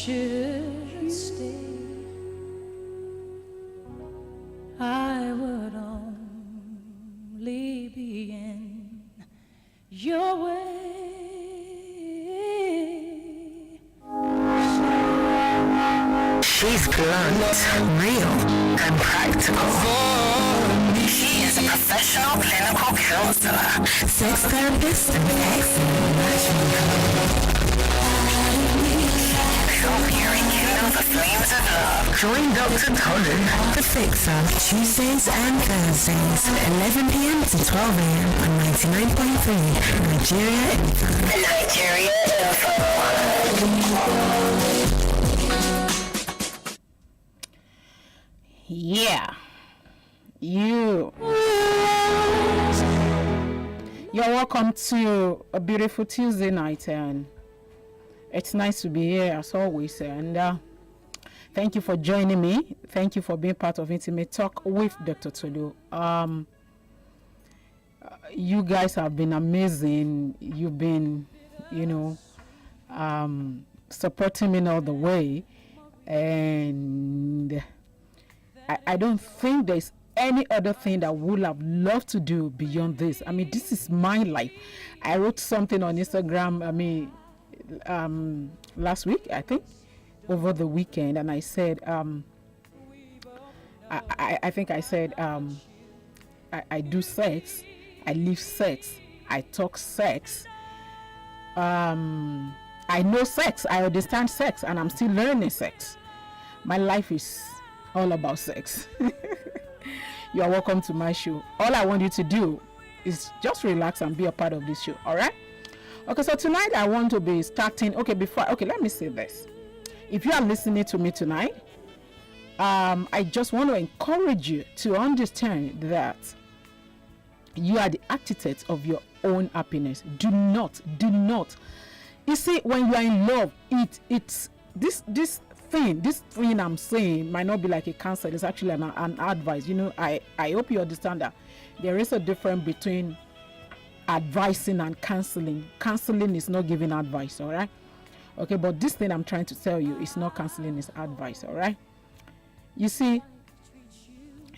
should stay, I would only be in your way. She's blunt, real, and practical. She is a professional clinical counselor, sex therapist, and excellent matchmaker. Help you rekindle the flames of love. Join Dr. Tolu, the Fixer, Tuesdays and Thursdays, 11 p.m. to 12 a.m. on 99.3 Nigeria Info. Nigeria Info. Yeah, you're welcome to a beautiful Tuesday night, and it's nice to be here as always. And thank you for joining me. Thank you for being part of Intimate Talk with Dr. Tolu. You guys have been amazing. You've been, supporting me all the way, and I don't think there's any other thing that I would have loved to do beyond this. I mean, this is my life. I wrote something on Instagram, last week, I think, over the weekend, and I said, I think I said, I do sex, I live sex, I talk sex, I know sex, I understand sex, and I'm still learning sex. My life is all about sex. You are welcome to my show. All I want you to do is just relax and be a part of this show. All right? Okay, so tonight I want to be starting. Let me say this. If you are listening to me tonight, I just want to encourage you to understand that you are the architect of your own happiness. Do not. You see, when you are in love, it's this thing I'm saying might not be like a counsel. It's actually an advice. I hope you understand that there is a difference between advising and counseling. Counseling is not giving advice, all right? Okay, but this thing I'm trying to tell you is not counseling, it's advice, all right? You see,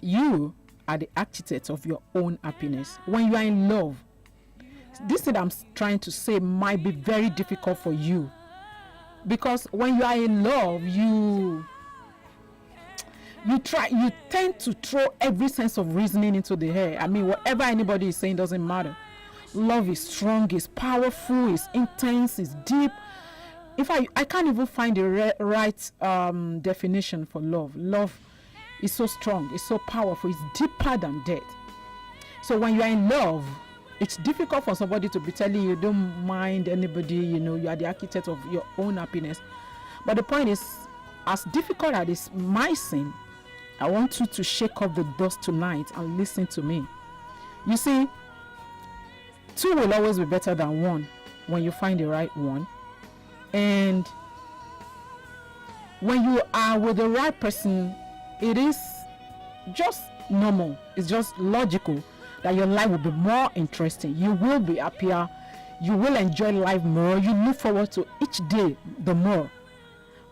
you are the architect of your own happiness. When you are in love, this thing I'm trying to say might be very difficult for you, because when you are in love, you tend to throw every sense of reasoning into the air. I mean, whatever anybody is saying doesn't matter. Love is strong, is powerful, is intense, is deep. If I can't even find the right definition for love. Love is so strong, it's so powerful, it's deeper than death. So when you are in love, it's difficult for somebody to be telling you don't mind anybody, you are the architect of your own happiness. But the point is, as difficult as it might seem, I want you to shake off the dust tonight and listen to me. You see, two will always be better than one when you find the right one. And when you are with the right person, it is just normal, it's just logical that your life will be more interesting. You will be happier. You will enjoy life more. You look forward to each day the more.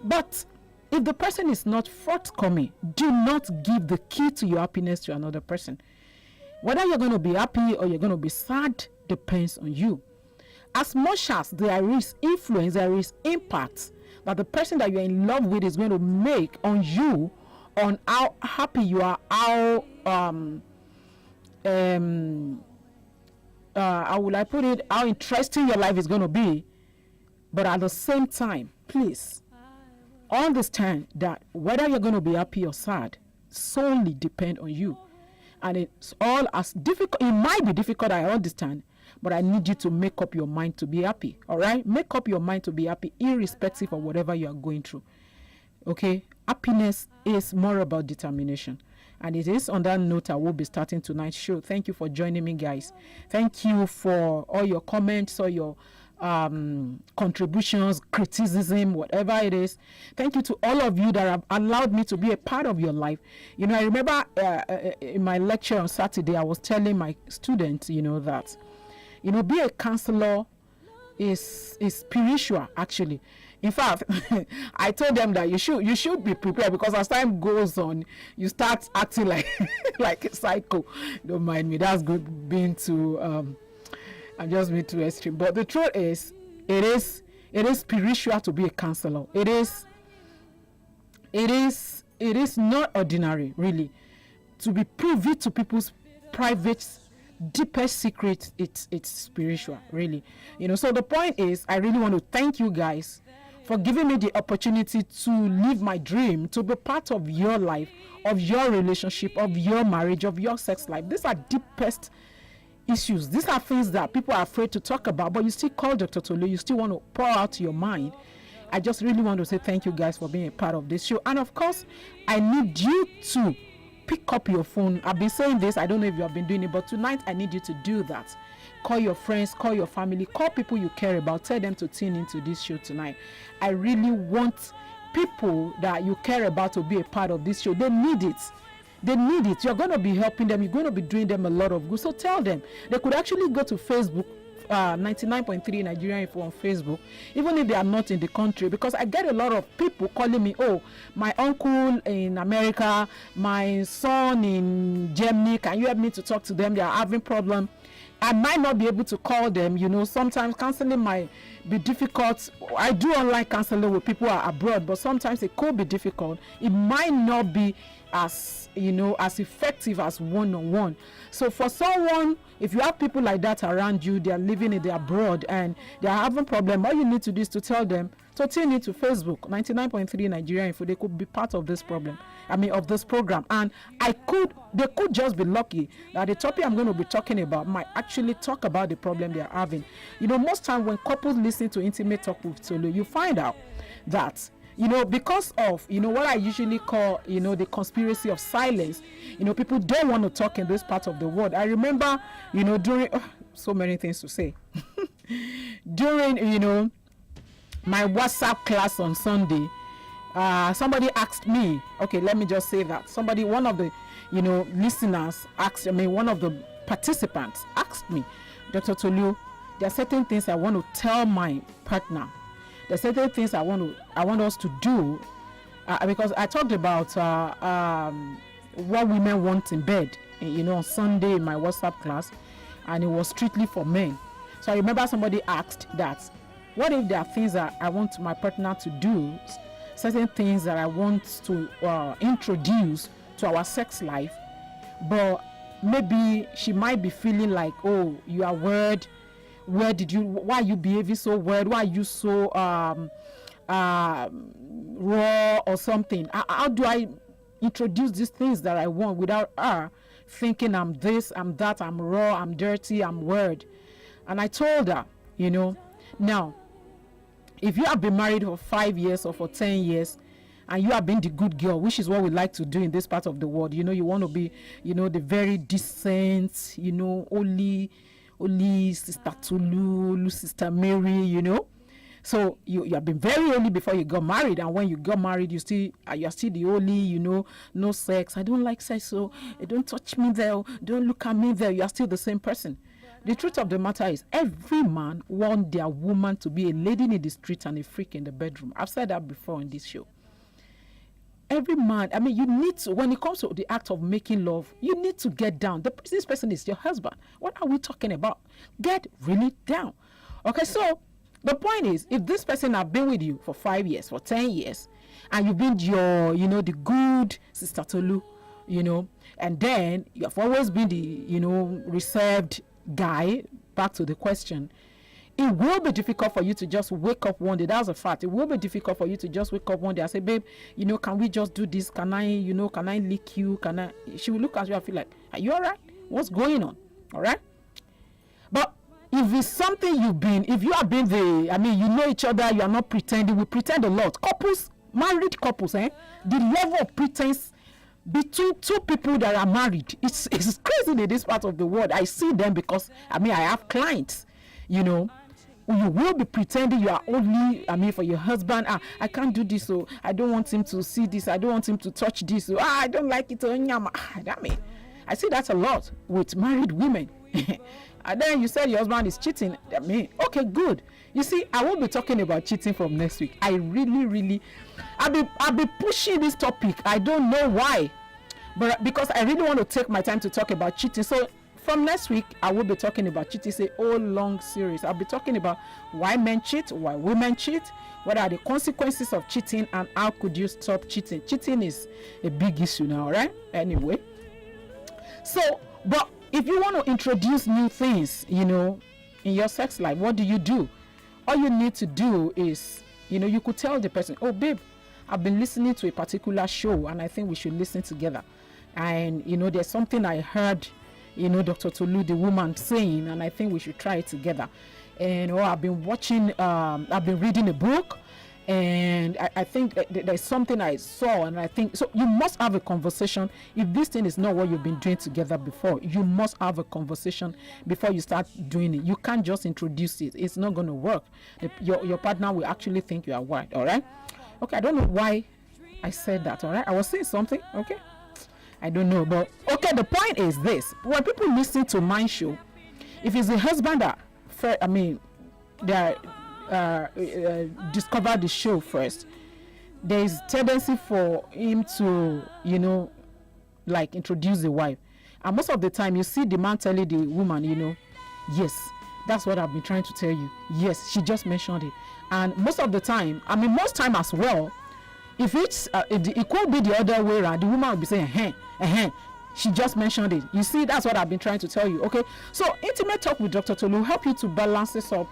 But if the person is not forthcoming, do not give the key to your happiness to another person. Whether you're going to be happy or you're going to be sad depends on you. As much as there is influence, there is impact that the person that you're in love with is going to make on you, on how happy you are, how how will I put it, how interesting your life is going to be. But at the same time, please understand that whether you're going to be happy or sad solely depend on you. And it's all as difficult. It might be difficult, I understand, but I need you to make up your mind to be happy. All right? Make up your mind to be happy irrespective of whatever you are going through. Okay? Happiness is more about determination. And it is on that note I will be starting tonight's show. Thank you for joining me, guys. Thank you for all your comments, all your contributions, criticism, whatever it is. Thank you to all of you that have allowed me to be a part of your life. I remember in my lecture on Saturday, I was telling my students, that, be a counselor is spiritual, actually. In fact, I told them that you should be prepared, because as time goes on, you start acting like like a psycho. Don't mind me. That's good being too. I'm just being too extreme. But the truth is, it is spiritual to be a counselor. It is not ordinary, really, to be privy to people's private, deepest secrets. It's spiritual, really. So the point is, I really want to thank you guys for giving me the opportunity to live my dream, to be part of your life, of your relationship, of your marriage, of your sex life. These are deepest issues. These are things that people are afraid to talk about, but you still call Dr. Tolu, you still want to pour out your mind. I just really want to say thank you guys for being a part of this show. And of course, I need you to pick up your phone. I've been saying this, I don't know if you have been doing it, but tonight I need you to do that. Call your friends, call your family, call people you care about, tell them to tune into this show tonight. I really want people that you care about to be a part of this show. They need it. You're going to be helping them. You're going to be doing them a lot of good. So tell them. They could actually go to Facebook, 99.3 Nigeria Info on Facebook, even if they are not in the country, because I get a lot of people calling me, oh, my uncle in America, my son in Germany, can you help me to talk to them? They are having problem. I might not be able to call them. Sometimes counseling might be difficult. I do online counseling with people who are abroad, but sometimes it could be difficult. It might not be as effective as one-on-one. So for someone, if you have people like that around you, they are living in the abroad and they are having problem, all you need to do is to tell them to tune into Facebook, 99.3 Nigeria Info. They could be part of this problem. Of this program. And they could just be lucky that the topic I'm going to be talking about might actually talk about the problem they are having. Most time when couples listen to Intimate Talk with Tolu, you find out that because of what I usually call the conspiracy of silence, people don't want to talk in this part of the world. I remember during so many things to say during my WhatsApp class on Sunday, somebody asked me, okay, let me just say that one of the listeners asked me, one of the participants asked me, Dr. Tolu, there are certain things I want to tell my partner. There are certain things I want us to do, because I talked about what women want in bed, on Sunday in my WhatsApp class, and it was strictly for men. So I remember somebody asked that, what if there are things that I want my partner to do, certain things that I want to introduce to our sex life, but maybe she might be feeling like, oh, you are weird. Why are you behaving so weird? Why are you so raw or something? How do I introduce these things that I want without her thinking I'm this, I'm that, I'm raw, I'm dirty, I'm weird? And I told her, now, if you have been married for 5 years or for 10 years and you have been the good girl, which is what we like to do in this part of the world, you want to be, the very decent, only Sister Tulu, Sister Mary, So you have been very holy before you got married, and when you got married, you're still the holy, no sex. I don't like sex, so don't touch me there, don't look at me there. You are still the same person. The truth of the matter is, every man wants their woman to be a lady in the street and a freak in the bedroom. I've said that before in this show. Every man, you need to, when it comes to the act of making love, you need to get down. This person is your husband. What are we talking about? Get really down. Okay, so the point is, if this person have been with you for 5 years, for 10 years, and you've been your, the good Sister Tolu, and then you have always been the, reserved guy, back to the question, it will be difficult for you to just wake up one day. That's a fact. It will be difficult for you to just wake up one day and say, babe, can we just do this? Can I lick you? She will look at you and feel like, are you all right? What's going on? All right? But if it's something if you have been you know each other, you are not pretending. We pretend a lot. Married couples, the level of pretense between two people that are married, it's crazy in this part of the world. I see them because, I have clients, you will be pretending you are only, for your husband. I can't do this, so I don't want him to see this. I don't want him to touch this. So, I don't like it. I see that a lot with married women. And then you said your husband is cheating. I mean, okay, good. You see, I won't be talking about cheating from next week. I'll be pushing this topic. I don't know why, but because I really want to take my time to talk about cheating. So from next week, I will be talking about cheating. It's a whole long series. I'll be talking about why men cheat, why women cheat, what are the consequences of cheating, and how could you stop cheating. Cheating is a big issue now, right? Anyway, so, but if you want to introduce new things, in your sex life, what do? All you need to do is, you could tell the person, oh, babe, I've been listening to a particular show and I think we should listen together. And, there's something I heard, Dr. Tolu, the woman, saying, and I think we should try it together. And I've been reading a book, and I think there's something I saw, and I think so. You must have a conversation. If this thing is not what you've been doing together before, you must have a conversation before you start doing it. You can't just introduce it. It's not going to work. Your partner will actually think you are white. All right. Okay. I don't know why I said that. All right. I was saying something. Okay. I don't know, but okay. The point is this: when people listen to my show, if it's the husband that, discover the show first, there is tendency for him to introduce the wife, and most of the time you see the man telling the woman, yes, that's what I've been trying to tell you, yes, she just mentioned it. And most of the time, most time as well, if it's it could be the other way around, the woman will be saying, she just mentioned it. You see, that's what I've been trying to tell you. Okay, so Intimate Talk with Dr. Tolu help you to balance this up,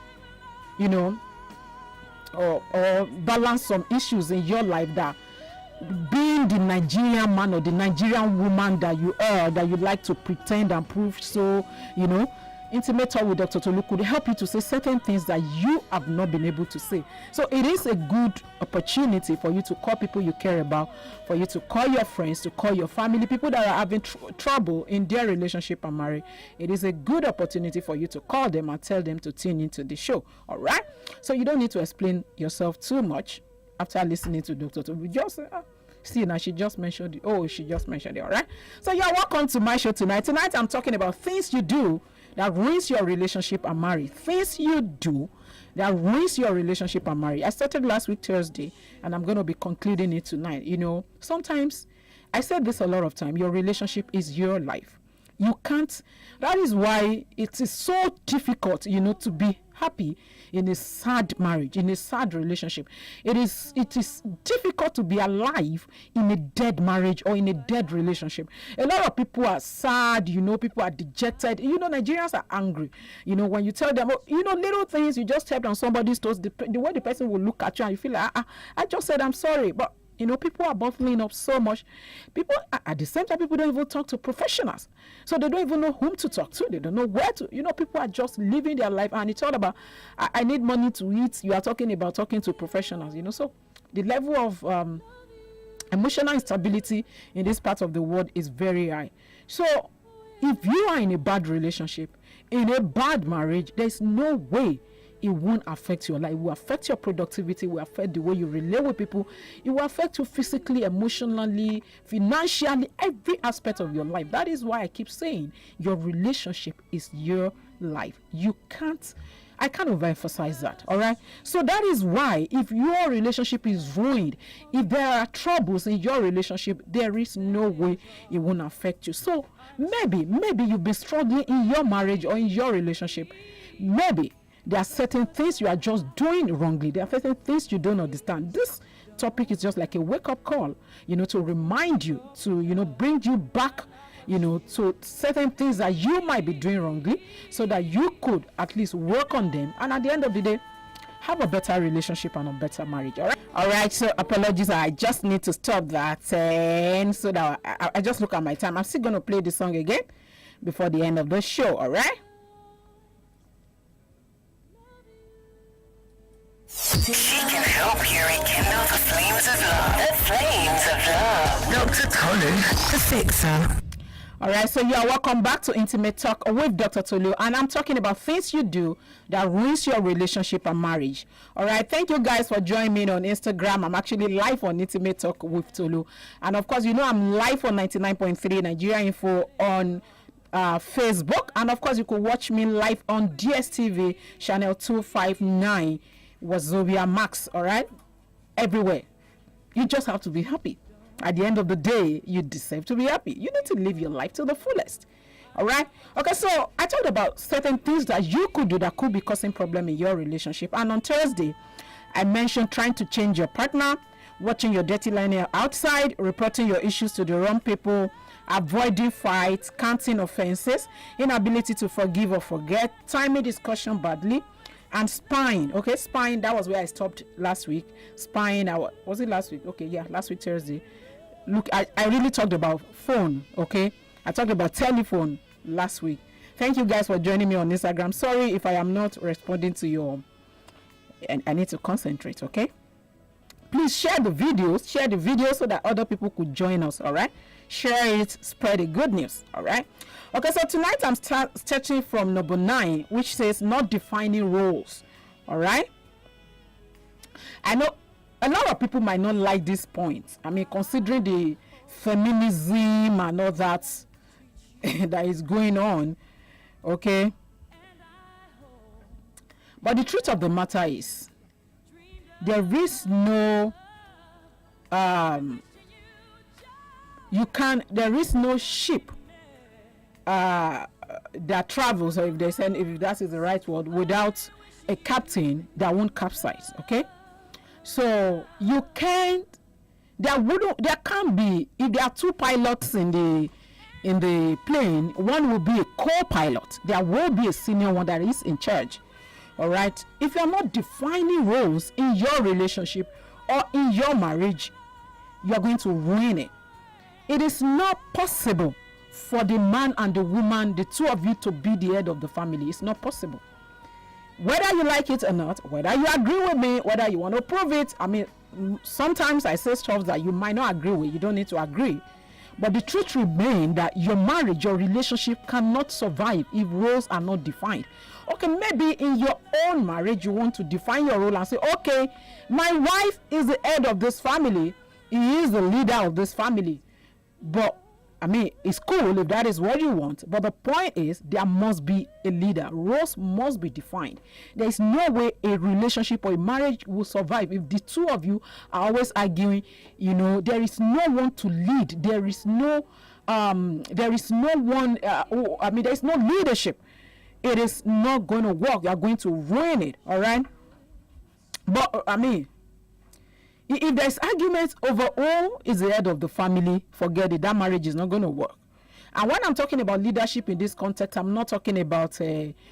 or balance some issues in your life, that being the Nigerian man or the Nigerian woman that you are, that you like to pretend and prove. So Intimate Talk with Dr. Tolu could help you to say certain things that you have not been able to say. So it is a good opportunity for you to call people you care about, for you to call your friends, to call your family, people that are having trouble in their relationship and marriage. It is a good opportunity for you to call them and tell them to tune into the show. All right. So you don't need to explain yourself too much after listening to Dr. Tolu. Just see, now she just mentioned it. Oh, she just mentioned it. All right. So you're welcome to my show tonight. Tonight I'm talking about things you do that ruins your relationship and marriage. Things you do that ruins your relationship and marriage. I started last week Thursday, and I'm going to be concluding it tonight. Sometimes I said this a lot of time. Your relationship is your life. You can't. That is why it is so difficult, to be happy in a sad marriage, in a sad relationship. It is difficult to be alive in a dead marriage or in a dead relationship. A lot of people are sad, people are dejected. Nigerians are angry. When you tell them, little things, you just stepped on somebody's toes, the way the person will look at you and you feel like, I just said I'm sorry. But people are bottling up so much. People, at the same time, people don't even talk to professionals. So they don't even know whom to talk to. They don't know where to. People are just living their life. And it's all about, I need money to eat. You are talking about talking to professionals, So the level of emotional instability in this part of the world is very high. So if you are in a bad relationship, in a bad marriage, there's no way it won't affect your life. It will affect your productivity. It will affect the way you relate with people. It will affect you physically, emotionally, financially, every aspect of your life. That is why I keep saying your relationship is your life. I can't overemphasize that. All right. So that is why if your relationship is ruined, if there are troubles in your relationship, there is no way it won't affect you. So maybe you've been struggling in your marriage or in your relationship. Maybe there are certain things you are just doing wrongly. There are certain things you don't understand. This topic is just like a wake-up call, to remind you, to, bring you back, to certain things that you might be doing wrongly, so that you could at least work on them. And at the end of the day, have a better relationship and a better marriage. All right. So apologies. I just need to stop that. And so that I just look at my time. I'm still going to play the song again before the end of the show. All right. She can help you rekindle the flames of love. The flames of love. Dr. Tolu, the fixer. All right, so you are welcome back to Intimate Talk with Dr. Tolu, and I'm talking about things you do that ruins your relationship and marriage. All right, thank you guys for joining me on Instagram. I'm actually live on Intimate Talk with Tolu, and of course, I'm live on 99.3 Nigeria Info on Facebook, and of course you could watch me live on DSTV channel 259 Wazobia Max. All right, everywhere. You just have to be happy. At the end of the day, you deserve to be happy. You need to live your life to the fullest. All right. Okay, so I talked about certain things that you could do that could be causing problem in your relationship. And on Thursday, I mentioned trying to change your partner, watching your dirty line outside, reporting your issues to the wrong people, avoiding fights, counting offenses, inability to forgive or forget, timing discussion badly, and spying. Okay, spying, that was where I stopped last week. Spying, was it last week? Okay, yeah, last week Thursday. Look, I really talked about phone. Okay, I talked about telephone last week. Thank you guys for joining me on Instagram. Sorry if I am not responding to your, and I need to concentrate. Okay, please share the videos so that other people could join us. All right, share it, spread the good news. All right. Okay, so tonight I'm starting from number 9, which says not defining roles. All right, I know a lot of people might not like this point. I mean, considering the feminism and all that that is going on. Okay, but the truth of the matter is there is no there is no ship that travels, or if that is the right word, without a captain that won't capsize. Okay, so you can't, there can't be, if there are 2 pilots in the plane, one will be a co-pilot, there will be a senior one that is in charge. All right, if you're not defining roles in your relationship or in your marriage, you're going to ruin it. It is not possible for the man and the woman, the two of you, to be the head of the family. It's not possible. Whether you like it or not, whether you agree with me, whether you want to prove it. I mean, sometimes I say stuff that you might not agree with. You don't need to agree. But the truth remains that your marriage, your relationship cannot survive if roles are not defined. Okay, maybe in your own marriage, you want to define your role and say, okay, my wife is the head of this family. He is the leader of this family. But I mean, it's cool if that is what you want, but the point is there must be a leader. Roles must be defined. There is no way a relationship or a marriage will survive if the two of you are always arguing. You know, there is no one to lead. There is no one. There is no leadership. It is not going to work. You are going to ruin it. All right. But I mean, if there's arguments over who is the head of the family, forget it. That marriage is not going to work. And when I'm talking about leadership in this context, I'm not talking about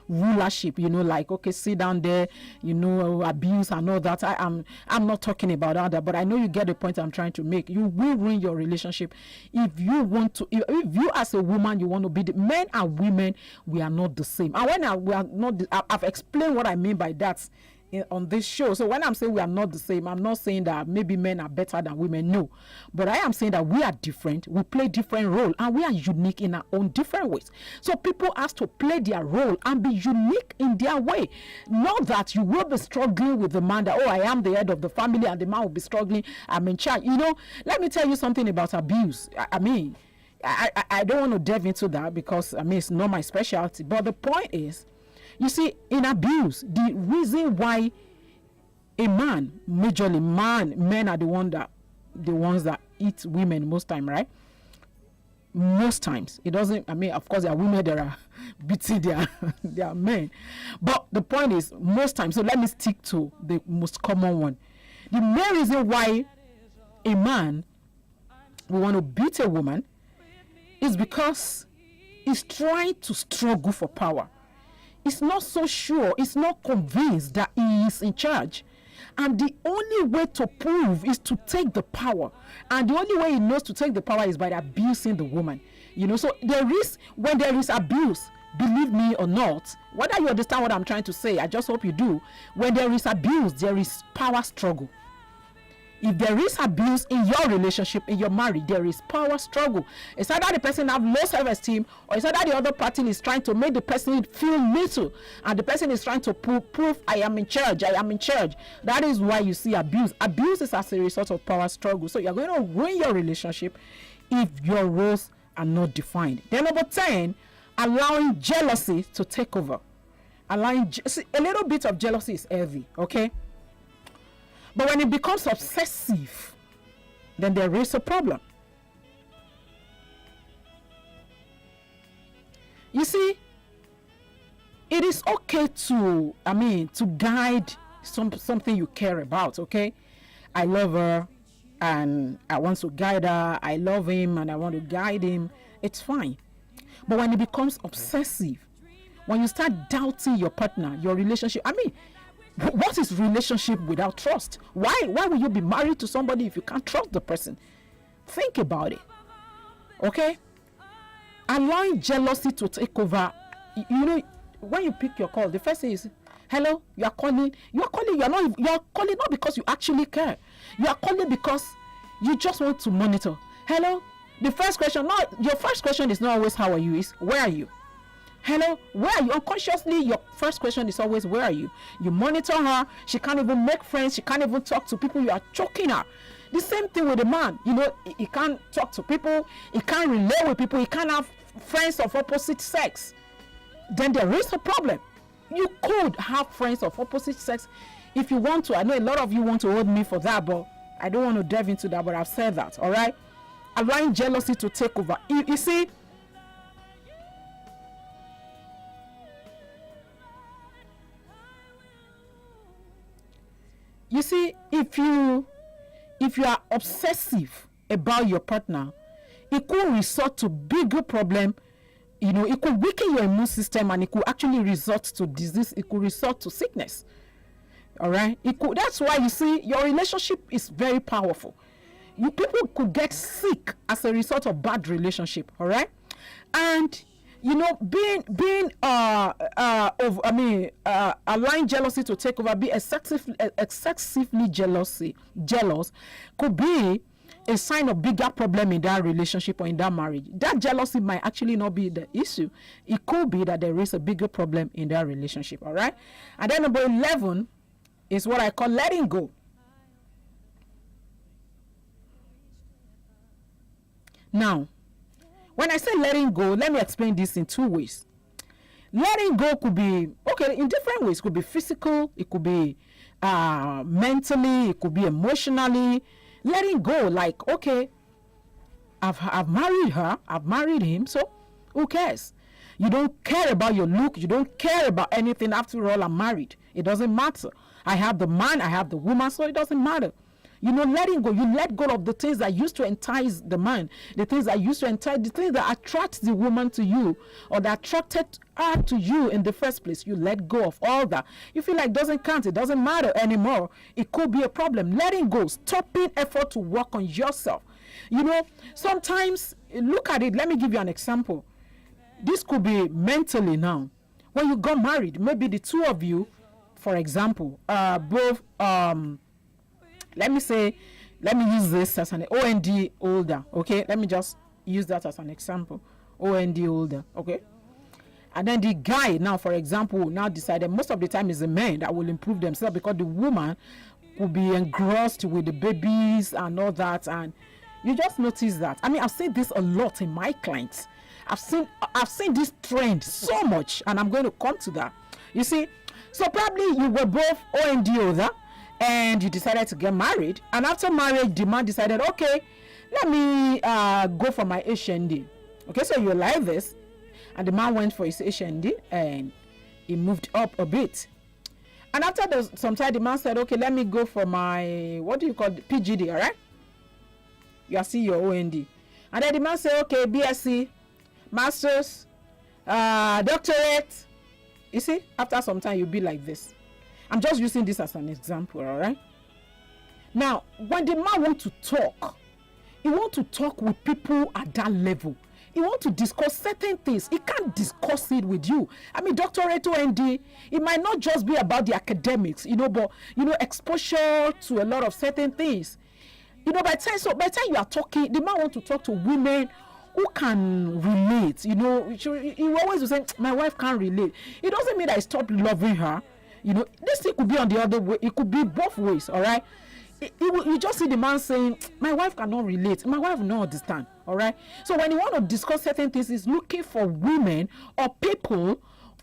rulership, you know, like, okay, sit down there, you know, abuse and all that. I'm not talking about all that, but I know you get the point I'm trying to make. You will ruin your relationship if you want to, if you as a woman, you want to be the men and women, we are not the same. And when we are not, I've explained what I mean by that on this show. So when I'm saying we are not the same, I'm not saying that maybe men are better than women, no, but I am saying that we are different, we play different role, and we are unique in our own different ways. So people have to play their role and be unique in their way. Not that you will be struggling with the man that, oh, I am the head of the family, and the man will be struggling, I'm in charge. You know, let me tell you something about abuse. I don't want to delve into that because I mean it's not my specialty, but the point is, you see, in abuse, the reason why a man, majorly men are the ones that eat women most time, right? Most times. It doesn't, I mean, of course, there are women that are beating their men. But the point is, most times, so let me stick to the most common one. The main reason why a man will want to beat a woman is because he's trying to struggle for power. It's not so sure, it's not convinced that he is in charge. And the only way to prove is to take the power. And the only way he knows to take the power is by abusing the woman. You know, so when there is abuse, believe me or not, whether you understand what I'm trying to say, I just hope you do. When there is abuse, there is power struggle. If there is abuse in your relationship, in your marriage, there is power struggle. It's either the person have low self-esteem, or it's either the other party is trying to make the person feel little, and the person is trying to prove I am in charge. That is why you see abuse. Abuse is as a result of power struggle. So you're going to ruin your relationship if your roles are not defined. Then number 10, allowing jealousy to take over. See, a little bit of jealousy is heavy, okay? But when it becomes obsessive, then there is a problem. You see, it is okay to guide something you care about, okay? I love her and I want to guide her. I love him and I want to guide him. It's fine. But when it becomes obsessive, when you start doubting your partner, your relationship, what is relationship without trust? Why will you be married to somebody if you can't trust the person? Think about it. Okay? Allowing jealousy to take over. When you pick your call, the first thing is, hello, you are calling not because you actually care. You are calling because you just want to monitor. Hello? Your first question is not always how are you, is where are you? Hello, where are you? Unconsciously, your first question is always where are you? You monitor her. She can't even make friends. She can't even talk to people. You are choking her. The same thing with a man. He can't talk to people. He can't relate with people. He can't have friends of opposite sex. Then there is a problem. You could have friends of opposite sex if you want to. I know a lot of you want to hold me for that, but I don't want to delve into that. But I've said that. All right. Allowing jealousy to take over. You see. You see, if you are obsessive about your partner, it could result to bigger problem. It could weaken your immune system and it could actually result to disease. It could result to sickness. All right. That's why you see your relationship is very powerful. People could get sick as a result of bad relationship. All right. And allowing jealousy to take over, be excessively jealous could be a sign of bigger problem in that relationship or in that marriage. That jealousy might actually not be the issue. It could be that there is a bigger problem in that relationship. All right. And then number 11 is what I call letting go. Now, when I say letting go, let me explain this in two ways. Letting go could be, in different ways. It could be physical, it could be mentally, it could be emotionally. Letting go, like, okay, I've married her, I've married him, so who cares? You don't care about your look, you don't care about anything. After all, I'm married. It doesn't matter. I have the man, I have the woman, so it doesn't matter. Letting go, you let go of the things that used to entice the man, the things that attract the woman to you or that attracted her to you in the first place. You let go of all that. You feel like it doesn't count, it doesn't matter anymore. It could be a problem. Letting go, stopping effort to work on yourself. Sometimes, look at it. Let me give you an example. This could be mentally now. When you got married, maybe the two of you, for example, both let me use this as an OND holder, okay? Let me just use that as an example. OND holder, okay? And then the guy now, for example, now decided most of the time is the man that will improve themselves because the woman could be engrossed with the babies and all that. And you just notice that. I've seen this a lot in my clients. I've seen this trend so much, and I'm going to come to that. You see, so probably you were both OND holder, and you decided to get married, and after marriage the man decided, okay, let me go for my HND. Okay, so you like this, and the man went for his HND and he moved up a bit, and after some time the man said, okay, let me go for my, what do you call it, PGD. All right, you are seeing your OND, and then the man said, okay, BSc, masters, doctorate. You see, after some time you'll be like this. I'm just using this as an example, all right? Now, when the man wants to talk, he wants to talk with people at that level. He wants to discuss certain things. He can't discuss it with you. Doctorate OND, it might not just be about the academics, but, exposure to a lot of certain things. By the time you are talking, the man wants to talk to women who can relate. He always will say, my wife can't relate. It doesn't mean that I stopped loving her. This thing could be on the other way. It could be both ways, all right? You just see the man saying, my wife cannot relate. My wife will not understand. All right. So when you want to discuss certain things, it's looking for women or people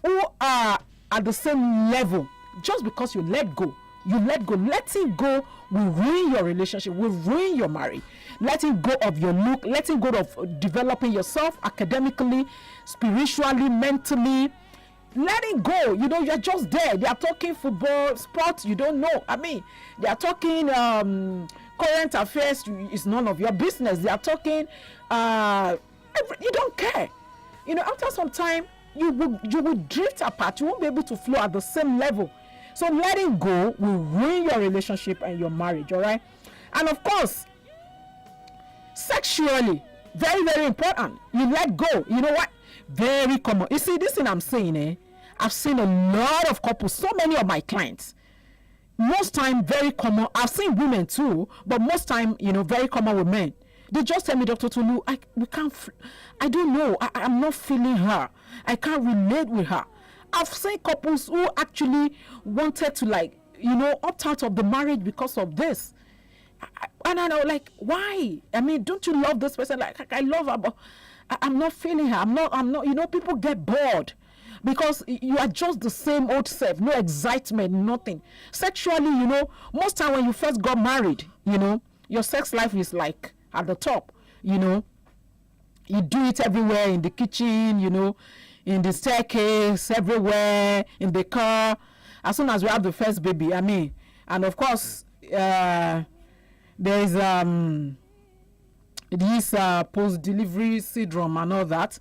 who are at the same level. Just because you let go, letting go will ruin your relationship, will ruin your marriage. Letting go of your look, letting go of developing yourself academically, spiritually, mentally. Letting go, you're just there. They are talking football, sports, you don't know. I mean, they are talking current affairs, it's none of your business. They are talking, you don't care. After some time, you will drift apart. You won't be able to flow at the same level. So letting go will ruin your relationship and your marriage, all right? And of course, sexually, very, very important. You let go. You know what? Very common. You see, this thing I'm saying, I've seen a lot of couples, so many of my clients. Most time, very common. I've seen women too, but most time, very common with men. They just tell me, Dr. Tulu, I don't know. I'm not feeling her. I can't relate with her. I've seen couples who actually wanted to opt out of the marriage because of this. And I know, why? I mean, don't you love this person? I love her, but I'm not feeling her. I'm not, people get bored because you are just the same old self, no excitement, nothing. Sexually, most time when you first got married, your sex life is at the top, you do it everywhere, in the kitchen, in the staircase, everywhere, in the car. As soon as we have the first baby, and of course, there is this post-delivery syndrome and all that.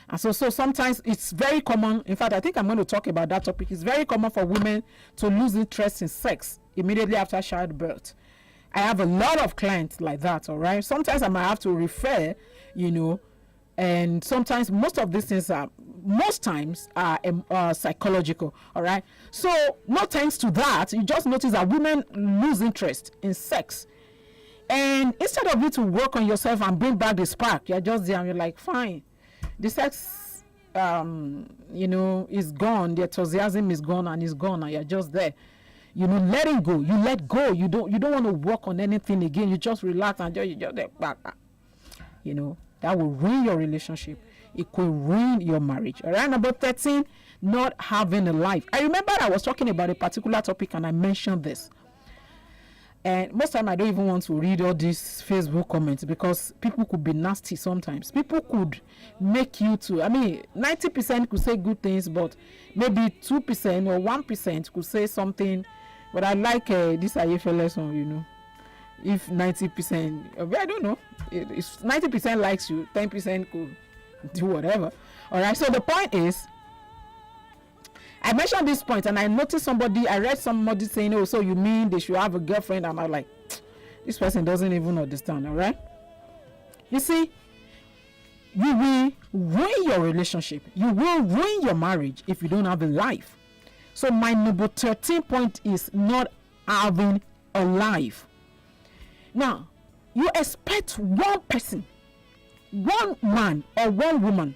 And so sometimes it's very common. In fact, I think I'm going to talk about that topic. It's very common for women to lose interest in sex immediately after childbirth. I have a lot of clients like that, all right? Sometimes I might have to refer, and sometimes most times are psychological, all right? So no thanks to that, you just notice that women lose interest in sex. And instead of you to work on yourself and bring back the spark, you're just there and you're like, fine, the sex, is gone, the enthusiasm is gone and it's gone, and you're just there. Letting go. You let go. You don't want to work on anything again. You just relax and you just back. That will ruin your relationship. It could ruin your marriage. All right, number 13, not having a life. I remember I was talking about a particular topic and I mentioned this. And most time I don't even want to read all these Facebook comments because people could be nasty sometimes. People could make you to, 90% could say good things, but maybe 2% or 1% could say something. But I like this IFL lesson, if 90%, I don't know, if 90% likes you, 10% could do whatever. All right, so the point is, I mentioned this point and I noticed I read somebody saying, oh, so you mean they should have a girlfriend? And I'm like, this person doesn't even understand, all right? You see, you will ruin your relationship. You will ruin your marriage if you don't have a life. So my number 13 point is not having a life. Now, you expect one person, one man or one woman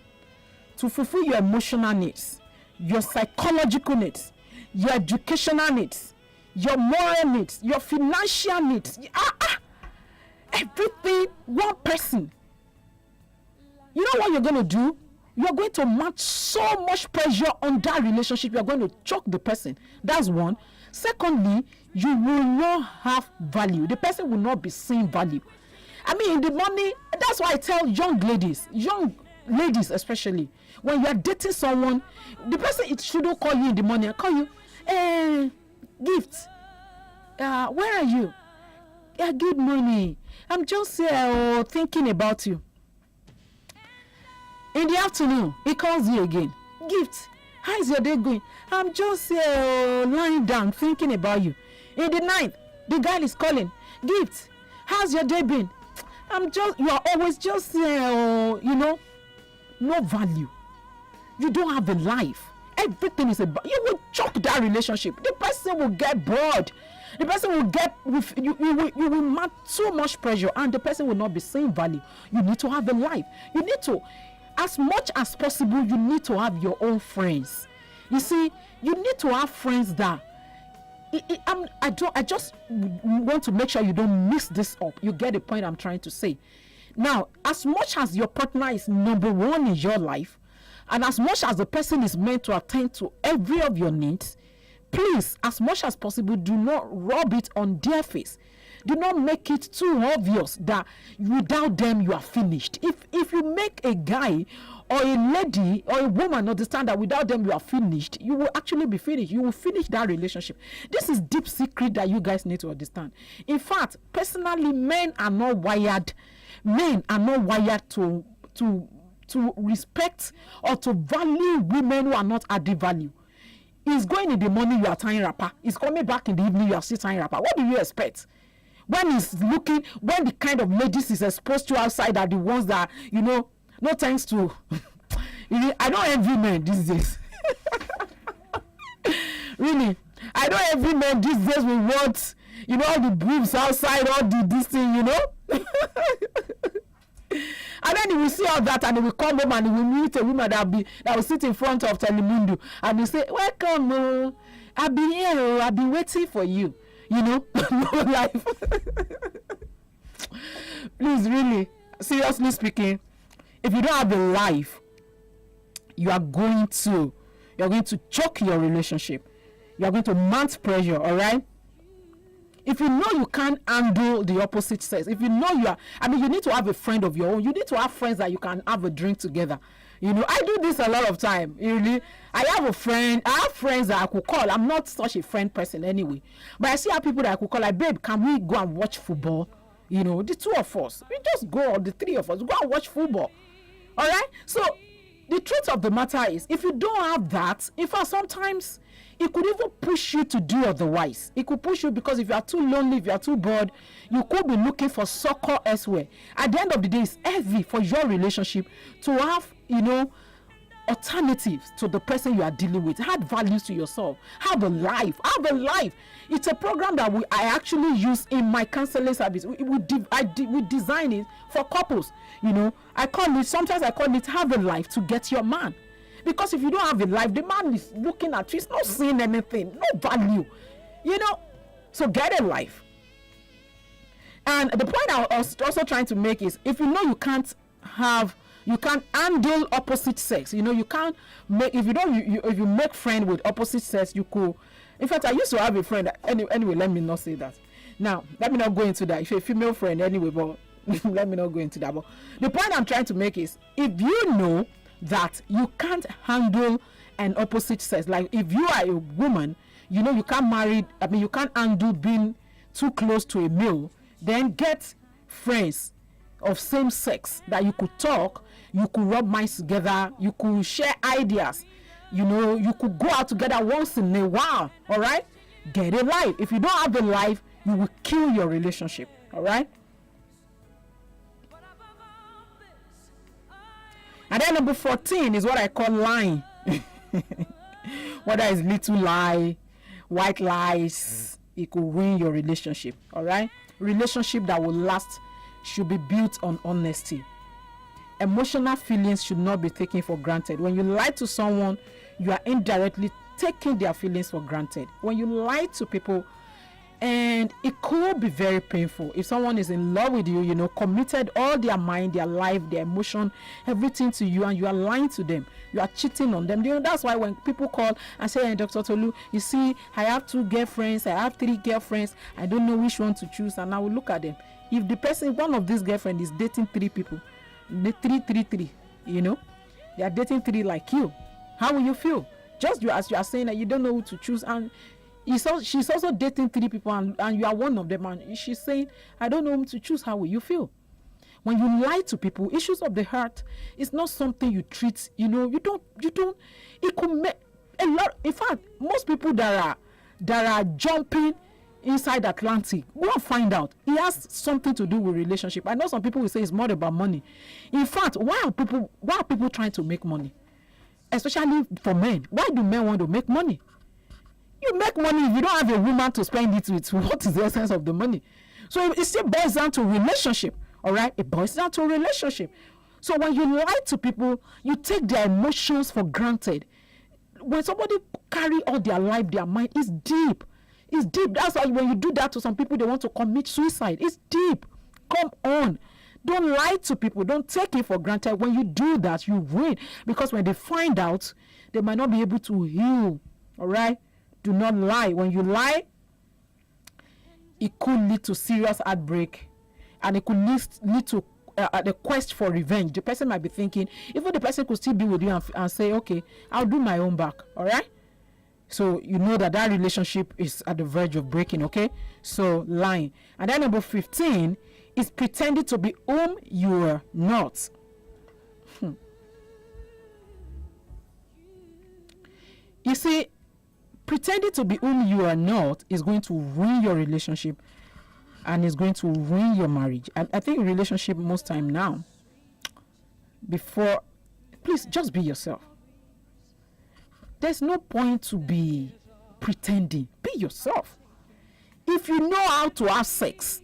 to fulfill your emotional needs, your psychological needs, your educational needs, your moral needs, your financial needs, everything, one person. You know what you're going to do? You're going to mount so much pressure on that relationship. You're going to choke the person. That's one. Secondly, you will not have value. The person will not be seeing value. The money, that's why I tell young ladies especially, when you are dating someone, the person, it shouldn't call you in the morning. Call you, gift. Where are you? Good morning. I'm just thinking about you. In the afternoon, he calls you again. Gift. How is your day going? I'm just lying down thinking about you. In the night, the guy is calling. Gift. How's your day been? You are always just, no value. You don't have a life. Everything is about, you will choke that relationship. The person will get bored. The person will get, you will mount so much pressure and the person will not be seeing value. You need to have a life. You need to, as much as possible, you need to have your own friends. You see, you need to have friends that, I just want to make sure you don't mix this up. You get the point I'm trying to say. Now, as much as your partner is number one in your life, and as much as the person is meant to attend to every of your needs, please, as much as possible, do not rub it on their face. Do not make it too obvious that without them you are finished. If you make a guy or a lady or a woman understand that without them you are finished, you will actually be finished. You will finish that relationship. This is deep secret that you guys need to understand. In fact, personally, men are not wired to respect or to value women who are not adding value. He's going in the morning, you are tying wrapper. He's coming back in the evening, you are still tying wrapper. What do you expect? When the kind of ladies is exposed to outside are the ones that, no thanks to. I don't envy men these days. Really, I don't envy men these days. We want, all the boobs outside, all this thing, And then he will see all that, and he will come home and he will meet a woman that will sit in front of Telemundo, and he say, "Welcome, I've been here, I've been waiting for you." No life. Please, really, seriously speaking, if you don't have a life, you're going to choke your relationship. You are going to mount pressure. All right. If you know you can't handle the opposite sex, if you know you need to have a friend of your own. You need to have friends that you can have a drink together. I do this a lot of time. Really, I have friends that I could call. I'm not such a friend person anyway, but I see how people that I could call, like, babe, can we go and watch football? The two of us, we just go, or the three of us, go and watch football. All right. So the truth of the matter is, if you don't have that, in fact, sometimes it could even push you to do otherwise. It could push you, because if you are too lonely, if you are too bored, you could be looking for succor elsewhere. At the end of the day, it's heavy for your relationship to have, alternatives to the person you are dealing with. Add values to yourself. Have a life. It's a program that I actually use in my counseling service. We design it for couples. Sometimes I call it have a life to get your man. Because if you don't have a life, the man is looking at you, he's not seeing anything, no value. So get a life. And the point I was also trying to make is, if you know you can't handle opposite sex, you can't make, if you make friend with opposite sex, you could. In fact, I used to have a friend, anyway, let me not say that. Now, let me not go into that. If you're a female friend anyway, but let me not go into that. But the point I'm trying to make is, if you know that you can't handle an opposite sex, like if you are a woman, you can't handle being too close to a male, then get friends of same sex that you could talk, you could rub minds together, you could share ideas, you could go out together once in a while. All right, get a life. If you don't have a life, you will kill your relationship. All right. And then number 14 is what I call lying. Whether it's little lie, white lies, it could ruin your relationship. All right. Relationship that will last should be built on honesty. Emotional feelings should not be taken for granted. When you lie to someone, you are indirectly taking their feelings for granted. When you lie to people, and it could be very painful. If someone is in love with you, committed all their mind, their life, their emotion, everything to you, and you are lying to them, you are cheating on them. That's why when people call and say, "Hey, Dr. Tolu, you see, I have 2 girlfriends, I have 3 girlfriends, I don't know which one to choose," and I will look at them. If the person, one of these girlfriends, is dating 3 people, the 3, they are dating 3 like you, how will you feel? Just as you are saying that you don't know who to choose, and she's also dating 3 people, and you are one of them, and she's saying, "I don't know whom to choose." How will you feel? When you lie to people, issues of the heart is not something you treat. You don't. It could make a lot. In fact, most people that are jumping inside Atlantic, go and find out. It has something to do with relationship. I know some people will say it's more about money. In fact, why are people trying to make money? Especially for men. Why do men want to make money? You make money if you don't have a woman to spend it with. What is the essence of the money? So it still boils down to relationship. All right, it boils down to relationship. So when you lie to people, you take their emotions for granted. When somebody carry all their life, their mind, it's deep. It's deep. That's why when you do that to some people, they want to commit suicide. It's deep. Come on. Don't lie to people. Don't take it for granted. When you do that, you win. Because when they find out, they might not be able to heal. All right? Do not lie. When you lie, it could lead to serious heartbreak. And it could lead to the quest for revenge. The person might be thinking, even the person could still be with you and say, okay, I'll do my own back. All right? So you know that relationship is at the verge of breaking. Okay? So lying. And then number 15 is pretending to be whom you are not. You see, pretending to be whom you are not is going to ruin your relationship and is going to ruin your marriage. I think relationship most time now, before, please just be yourself. There's no point to be pretending. Be yourself. If you know how to have sex,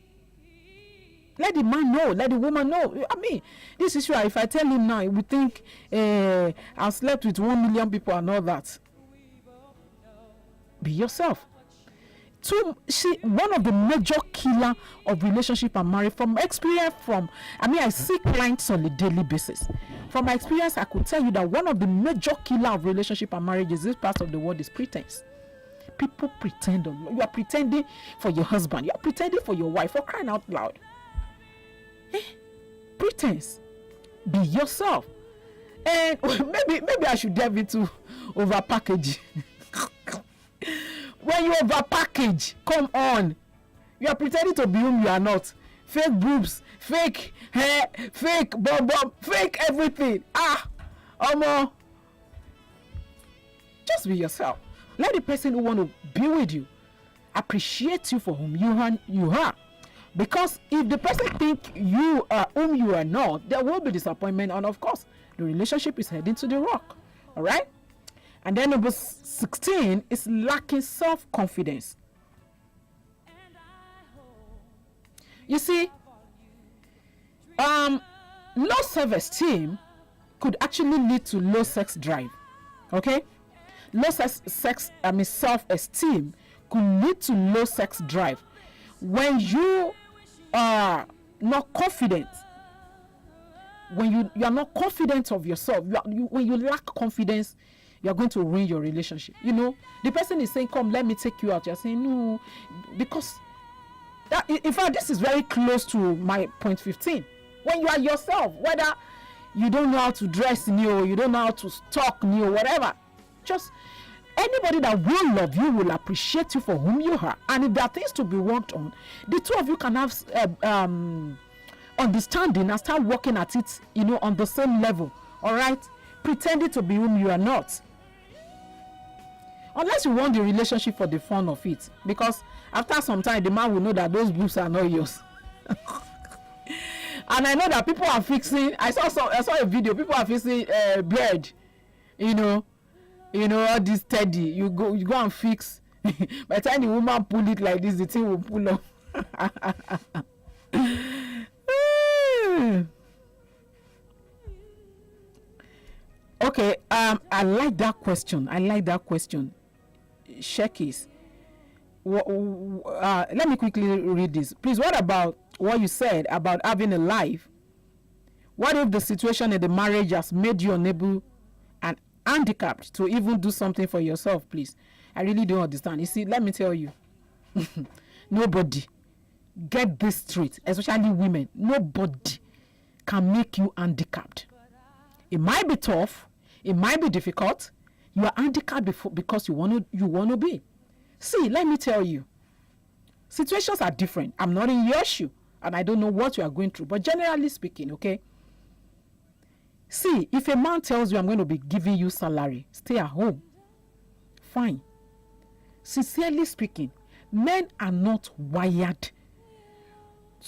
let the man know, let the woman know. I mean, this is why if I tell him now, he would think I slept with 1 million people and all that. Be yourself. One of the major killer of relationship and marriage, from experience, I see clients on a daily basis. From my experience, I could tell you that one of the major killer of relationship and marriage is this part of the world is pretense. People pretend. You are pretending for your husband. You are pretending for your wife. For crying out loud. Pretense. Be yourself. And maybe I should delve into over packaging. When you over package, come on. You are pretending to be whom you are not. Fake boobs, fake hair, fake bum, fake everything. Just be yourself. Let the person who want to be with you appreciate you for whom you are. Because if the person think you are whom you are not, there will be disappointment, and of course, the relationship is heading to the rock. All right? And then number 16 is lacking self-confidence. You see, low self-esteem could actually lead to low sex drive. Okay? Self-esteem could lead to low sex drive. When you are not confident, when you are not confident of yourself, when you lack confidence, you are going to ruin your relationship. You know, the person is saying, come, let me take you out. You're saying, no, because in fact, this is very close to my point 15. When you are yourself, whether you don't know how to dress new, you don't know how to talk new, whatever, just anybody that will love you will appreciate you for whom you are. And if there are things to be worked on, the two of you can have understanding and start working at it, on the same level. All right? Pretending to be whom you are not. Unless you want the relationship for the fun of it. Because after some time, the man will know that those boobs are not yours. And I know that people are fixing, I saw a video, people are fixing beard. All this steady. You go and fix. By the time the woman pull it like this, the thing will pull up. Okay, I like that question. Shekis. Let me quickly read this. Please, what about what you said about having a life? What if the situation in the marriage has made you unable and handicapped to even do something for yourself, please? I really don't understand. You see, let me tell you. Nobody, get this straight, especially women, nobody can make you handicapped. It might be tough. It might be difficult. You are handicapped because you want to be. See, let me tell you. Situations are different. I'm not in your shoe, and I don't know what you are going through. But generally speaking, okay? See, if a man tells you, I'm going to be giving you salary, stay at home. Fine. Sincerely speaking, men are not wired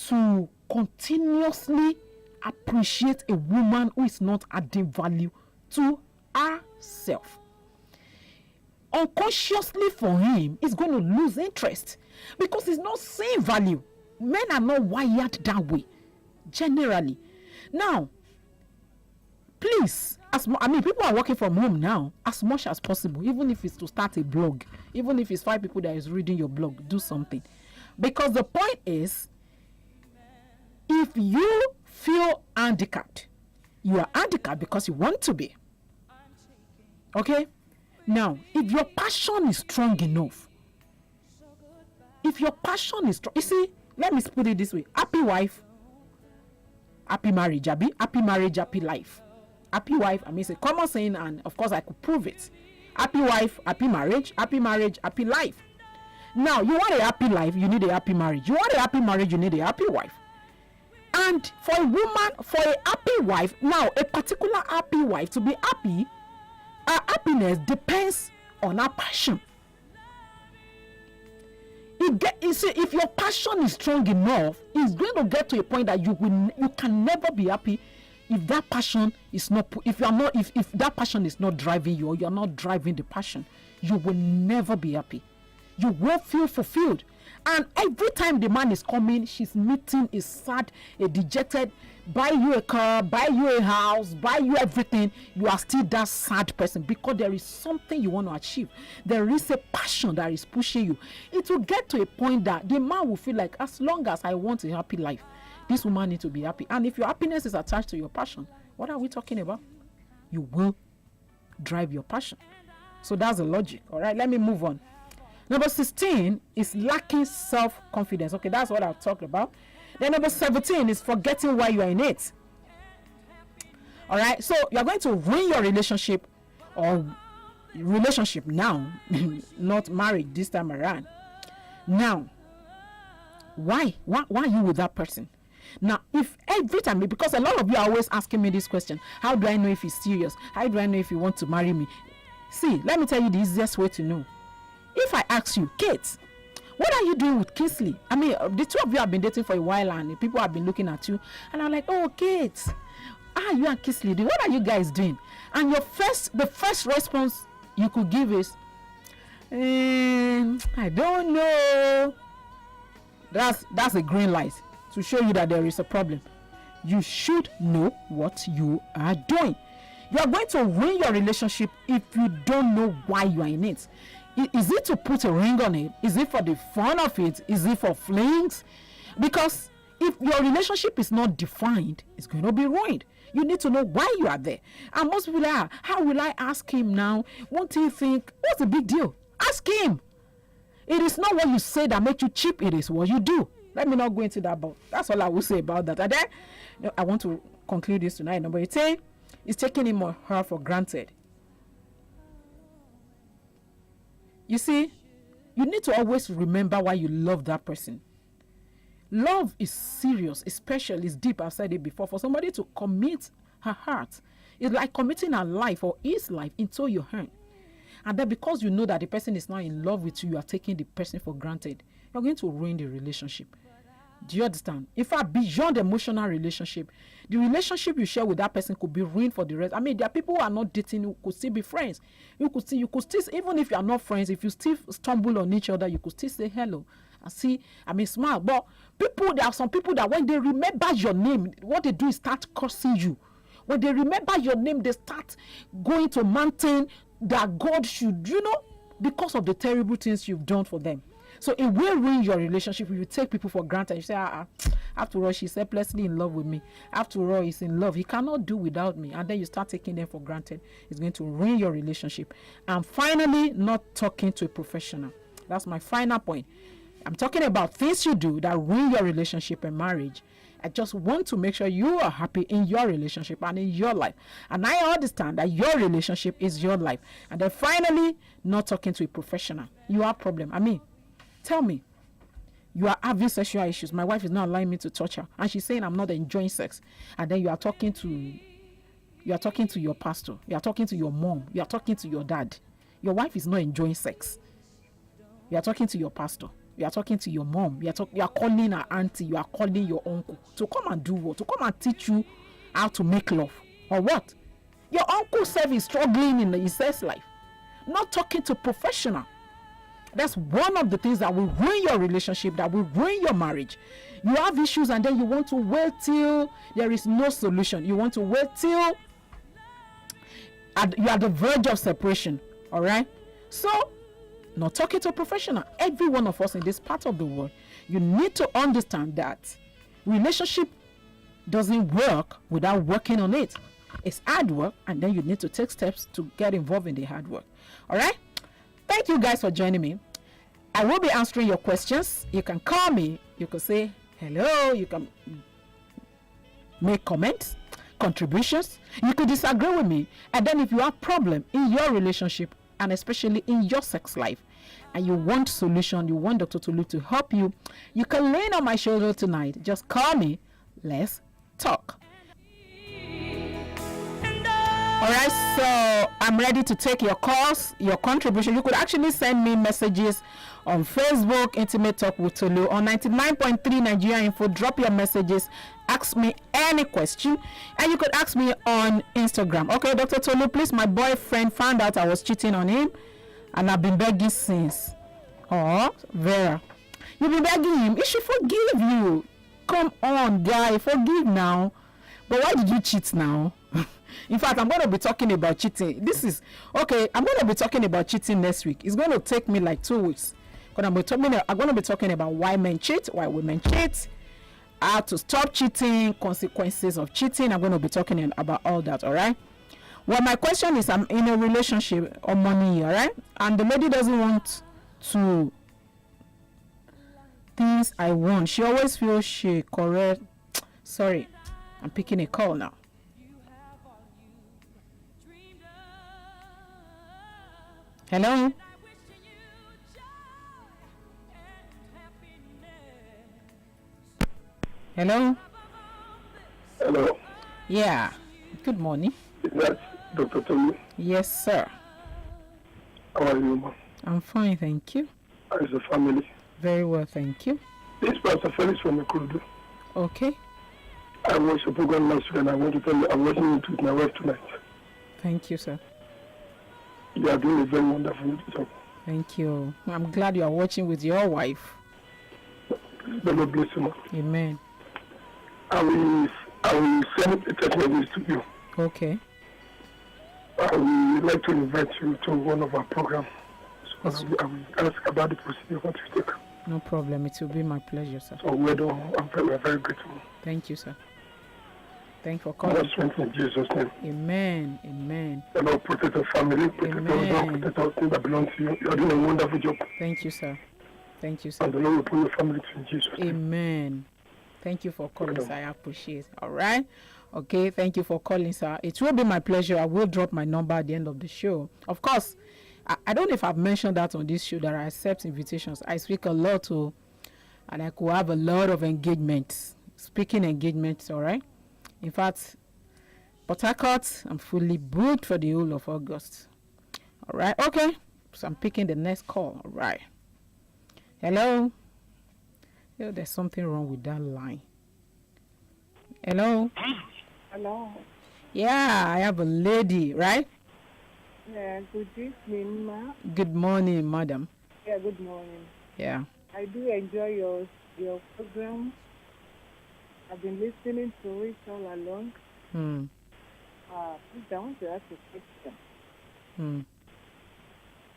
to continuously appreciate a woman who is not adding value to herself. Unconsciously for him, he's going to lose interest because he's not seeing value. Men are not wired that way, generally. Now, please, people are working from home now as much as possible, even if it's to start a blog, even if it's 5 people that is reading your blog, do something. Because the point is, if you feel handicapped. You are handicapped because you want to be. Okay? Now, if your passion is strong enough, if your passion is strong, you see, let me put it this way: happy wife, happy marriage, happy life. Happy wife, I mean, it's a common saying, and of course I could prove it. Happy wife, happy marriage, happy life. Now, you want a happy life, you need a happy marriage. You want a happy marriage, you need a happy wife. And for a woman, for a happy wife, now a particular happy wife to be happy, her happiness depends on her passion. You see, if your passion is strong enough, it's going to get to a point that you can never be happy if that passion is not, if that passion is not driving you, or you're not driving the passion. You will never be happy. You won't feel fulfilled. And every time the man is coming, she's meeting, is sad, a dejected, buy you a car, buy you a house, buy you everything, you are still that sad person, because there is something you want to achieve. There is a passion that is pushing you. It will get to a point that the man will feel like, as long as I want a happy life, this woman needs to be happy. And if your happiness is attached to your passion, what are we talking about? You will drive your passion. So that's the logic. All right, let me move on. Number 16 is lacking self-confidence. Okay, that's what I've talked about. Then number 17 is forgetting why you are in it. All right, so you're going to ruin your relationship, or relationship now, not marriage this time around. Now, why are you with that person? Now, if every time, because a lot of you are always asking me this question: how do I know if he's serious? How do I know if he wants to marry me? See, let me tell you the easiest way to know. If I ask you, Kate, what are you doing with Kingsley? I mean, the two of you have been dating for a while, and people have been looking at you, and I'm like, oh, Kate, you and Kingsley, what are you guys doing? And the first response you could give is, I don't know. That's a green light to show you that there is a problem. You should know what you are doing. You are going to ruin your relationship if you don't know why you are in it. Is it to put a ring on it? Is it for the fun of it? Is it for flings? Because if your relationship is not defined, it's going to be ruined. You need to know why you are there. And most people are, how will I ask him now? Won't he think, what's the big deal? Ask him. It is not what you say that makes you cheap. It is what you do. Let me not go into that, but that's all I will say about that. And then I want to conclude this tonight. Number 18 is taking him or her for granted. You see, you need to always remember why you love that person. Love is serious, it's special, it's deep. I've said it before. For somebody to commit her heart, it's like committing her life or his life into your hand. And then because you know that the person is not in love with you, you are taking the person for granted. You're going to ruin the relationship. Do you understand? In fact, beyond emotional relationship, the relationship you share with that person could be ruined for the rest. I mean, there are people who are not dating who could still be friends. You could still, even if you are not friends, if you still stumble on each other, you could still say hello and smile. But there are some people that when they remember your name, what they do is start cursing you. When they remember your name, they start going to mountain that God should, because of the terrible things you've done for them. So it will ruin your relationship if you take people for granted. You say, after all, she's helplessly in love with me. After all, he's in love. He cannot do without me. And then you start taking them for granted. It's going to ruin your relationship. And finally, not talking to a professional. That's my final point. I'm talking about things you do that ruin your relationship and marriage. I just want to make sure you are happy in your relationship and in your life. And I understand that your relationship is your life. And then finally, not talking to a professional. You have a problem. Tell me, you are having sexual issues. My wife is not allowing me to touch her, and she's saying I'm not enjoying sex. And then you are talking to your pastor, you are talking to your mom, you are talking to your dad. Your wife is not enjoying sex. You are talking to your pastor, you are talking to your mom, you are calling her auntie, you are calling your uncle to come and do what? To come and teach you how to make love or what? Your uncle self is struggling in his sex life. Not talking to professional. That's one of the things that will ruin your relationship, that will ruin your marriage. You have issues and then you want to wait till there is no solution. You want to wait till you are at the verge of separation. All right? So, not talking to a professional. Every one of us in this part of the world, you need to understand that relationship doesn't work without working on it. It's hard work, and then you need to take steps to get involved in the hard work. All right? Thank you guys for joining me. I will be answering your questions. You can call me. You can say hello. You can make comments, contributions. You could disagree with me. And then if you have problem in your relationship, and especially in your sex life, and you want solution, you want Dr. Tolu to help you, you can lean on my shoulder tonight. Just call me. Let's talk. All right, so I'm ready to take your calls, your contribution. You could actually send me messages on Facebook, Intimate Talk with Tolu, on 99.3 Nigeria Info. Drop your messages, ask me any question, and you could ask me on Instagram. Okay, Dr. Tolu, please, my boyfriend found out I was cheating on him, and I've been begging since. Oh, Vera, you've been begging him. He should forgive you. Come on, guy, forgive now. But why did you cheat now? In fact, I'm going to be talking about cheating. I'm going to be talking about cheating next week. It's going to take me like 2 weeks. But I'm going to be talking about why men cheat, why women cheat, how to stop cheating, consequences of cheating. I'm going to be talking about all that, all right? Well, my question is, I'm in a relationship or money, all right? And the lady doesn't want to things I want. She always feels she correct. Sorry, I'm picking a call now. Hello? Hello? Hello. Yeah. Good morning. Is that Dr. Tolu? Yes, sir. How are you, ma'am? I'm fine, thank you. How is the family? Very well, thank you. This is Pastor Felix from Ikurudu. Okay. I watched the program last week and I want to tell you I'm watching it with my wife tonight. Thank you, sir. You are doing a very wonderful job. Thank you. I'm glad you are watching with your wife. The Lord bless you, ma'am. Amen. I will send a text message to you. Okay. I would like to invite you to one of our programs. So Yes. I will ask about the procedure what you take. No problem. It will be my pleasure, sir. So we're very grateful. Thank you, sir. Thank you for God calling. strength in Jesus' name. Amen. Amen. The Lord protect our family, protect our Amen. protect our things that belong to you. You are doing a wonderful job. Thank you, sir. Thank you, sir. And the Lord will put your family to in Jesus' name. Amen. Thank you for calling, sir. I appreciate it. All right. Okay. Thank you for calling, sir. It will be my pleasure. I will drop my number at the end of the show. Of course, I don't know if I've mentioned that on this show that I accept invitations. I speak a lot to, and I could have a lot of engagements, speaking engagements. All right. In fact, Port Harcourt, I'm fully booked for the whole of August. All right. Okay. So I'm picking the next call. All right. Hello. Yeah, there's something wrong with that line. Hello. Hello. Yeah, I have a lady, right? Yeah, good evening, ma. Good morning, madam. Yeah, good morning. Yeah. I do enjoy your program. I've been listening to it all along. Please, I want to ask a question.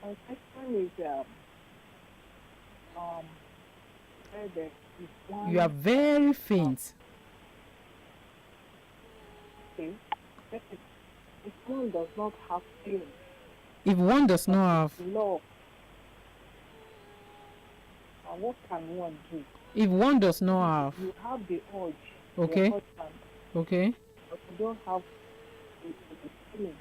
My question is, whether if one... You are very faint. Okay. If one does not have feelings, If one does not have, love, what can one do? if one does not have, You have the urge. Okay. Your husband, okay, but you don't have the feeling.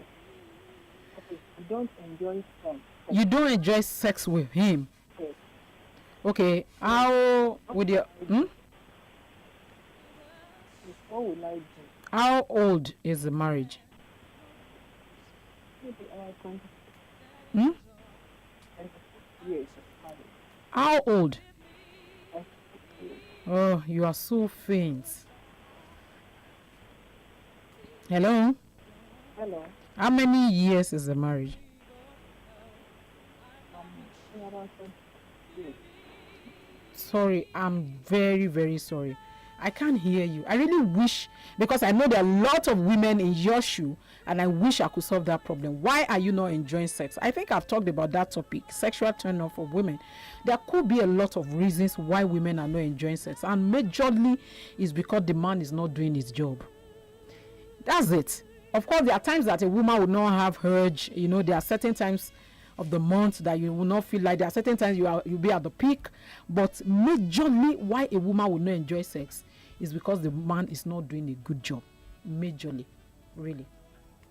Okay, you don't enjoy sex. you don't enjoy sex with him. Yes. Okay, how would you? What will I do? How old is the marriage? Maybe around 20 Hmm? years. How old? 26 years. Oh, you are so faint. Hello. Hello. How many years is the marriage? Around 20 years. Sorry, I'm very, very sorry. I can't hear you. I really wish, because I know there are a lot of women in your shoe, and I wish I could solve that problem. Why are you not enjoying sex? I think I've talked about that topic, sexual turn off for women. There could be a lot of reasons why women are not enjoying sex, and majorly is because the man is not doing his job. That's it. Of course, there are times that a woman will not have urge. You know, there are certain times of the month that you will not feel like. There are certain times you'll be at the peak. But majorly, why a woman will not enjoy sex is because the man is not doing a good job. Majorly, really,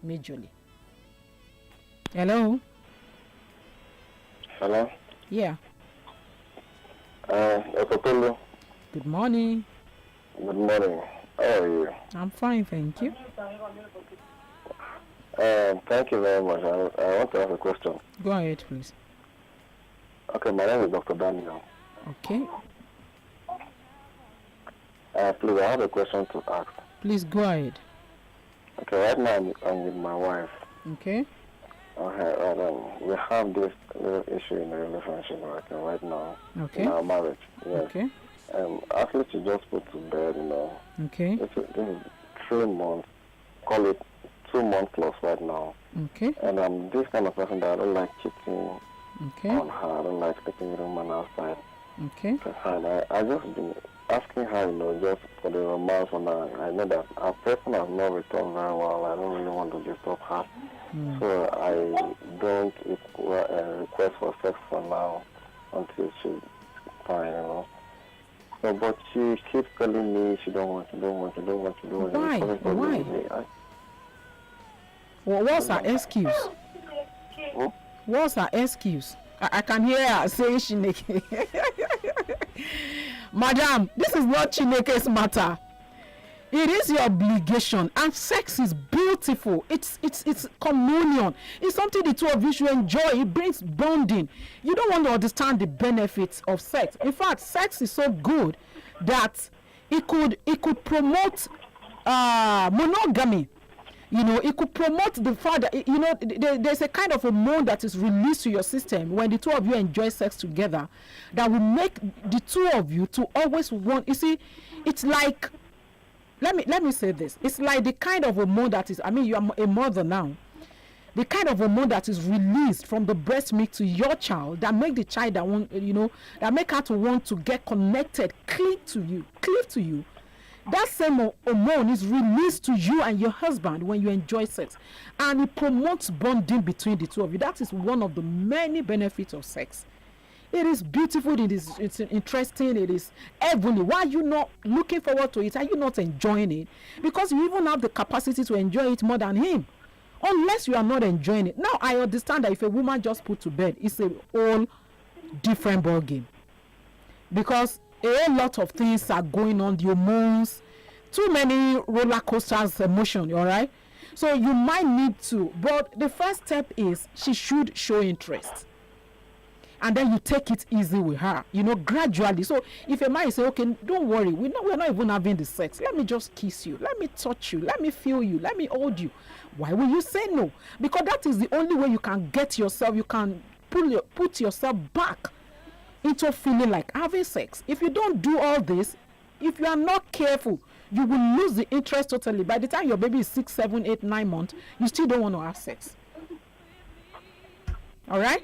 majorly. Hello. Hello. Yeah. Okopolo. Good morning. Good morning. How are you? I'm fine, thank you. Thank you very much. I want to ask a question. Go ahead, please. Okay, my name is Dr. Daniel. Okay. Please, I have a question to ask. Please go ahead. Okay, right now I'm with my wife. Okay. We have this little issue in the relationship right now. Okay. In our marriage. Yes. Okay. Actually, she just put to bed, Okay. This is 3 months. Call it 2 months plus right now. Okay. And I'm this kind of person that I don't like cheating Okay. on her. I don't like taking the woman outside. Okay. I just been asking her, just for the romance on her. I know that our person has not returned very well. I don't really want to disturb her. So I don't request for sex for now until she's fine, So, but she keeps telling me she don't want. Why? Why? What's her excuse? What's her excuse? I can hear her saying Chineke. Madam, this is not Chineke's matter. It is your obligation, and sex is beautiful. It's communion. It's something the two of you should enjoy. It brings bonding. You don't want to understand the benefits of sex. In fact, sex is so good that it could promote monogamy. It could promote the fact that, there's a kind of hormone that is released to your system when the two of you enjoy sex together that will make the two of you to always want. You see, it's like, let me say this. It's like the kind of hormone that is, you are a mother now. The kind of hormone that is released from the breast milk to your child that make the child that want, that make her to want to get connected, cleave to you. That same hormone is released to you and your husband when you enjoy sex, and it promotes bonding between the two of you. That is one of the many benefits of sex. It is beautiful, it's interesting, it is heavenly. Why are you not looking forward to it? Are you not enjoying it? Because you even have the capacity to enjoy it more than him, unless you are not enjoying it. Now I understand that if a woman just put to bed, it's a whole different ball game, because a lot of things are going on, the hormones, too many roller coasters, emotion, all right? So you might need to, but the first step is she should show interest. And then you take it easy with her, gradually. So if a man is saying, okay, don't worry, we're not even having the sex. Let me just kiss you. Let me touch you. Let me feel you. Let me hold you. Why will you say no? Because that is the only way you can get yourself, you can put yourself back into feeling like having sex. If you don't do all this, if you are not careful, you will lose the interest totally. By the time your baby is 6, 7, 8, 9 months, you still don't want to have sex. All right?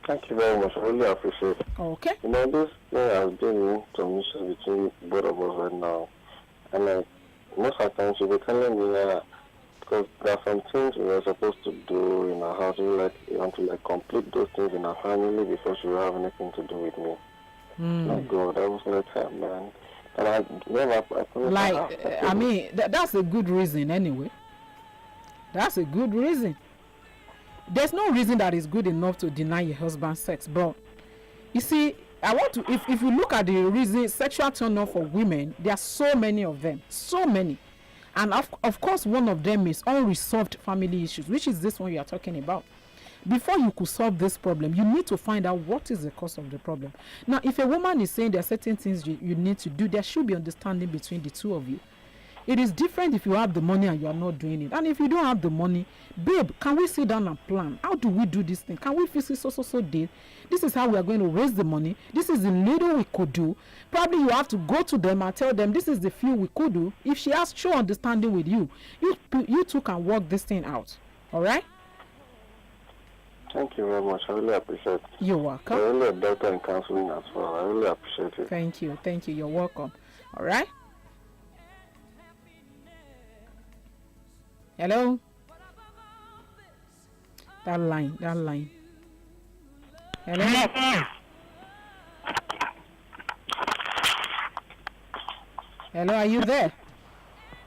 Thank you very much. I really appreciate it. Okay. This thing has been some issues between both of us right now. And most of the time she'll be telling me because there are some things we were supposed to do in our house. You want to complete those things in our family before she will have anything to do with me. My God, I was like, man. And I never. That's a good reason anyway. That's a good reason. There's no reason that is good enough to deny your husband sex, but you see, I want to. If you look at the reason sexual turn off for women, there are so many of them, so many. And of course, one of them is unresolved family issues, which is this one you are talking about. Before you could solve this problem, you need to find out what is the cause of the problem. Now, if a woman is saying there are certain things you need to do, there should be understanding between the two of you. It is different if you have the money and you are not doing it. And if you don't have the money, babe, can we sit down and plan? How do we do this thing? Can we fix it so date? This is how we are going to raise the money. This is the little we could do. Probably you have to go to them and tell them this is the few we could do. If she has true understanding with you, you two can work this thing out. All right? Thank you very much. I really appreciate it. You're welcome. You're really a doctor in counseling as well. I really appreciate it. Thank you. Thank you. You're welcome. All right? Hello? That line. Hello? Hello, are you there?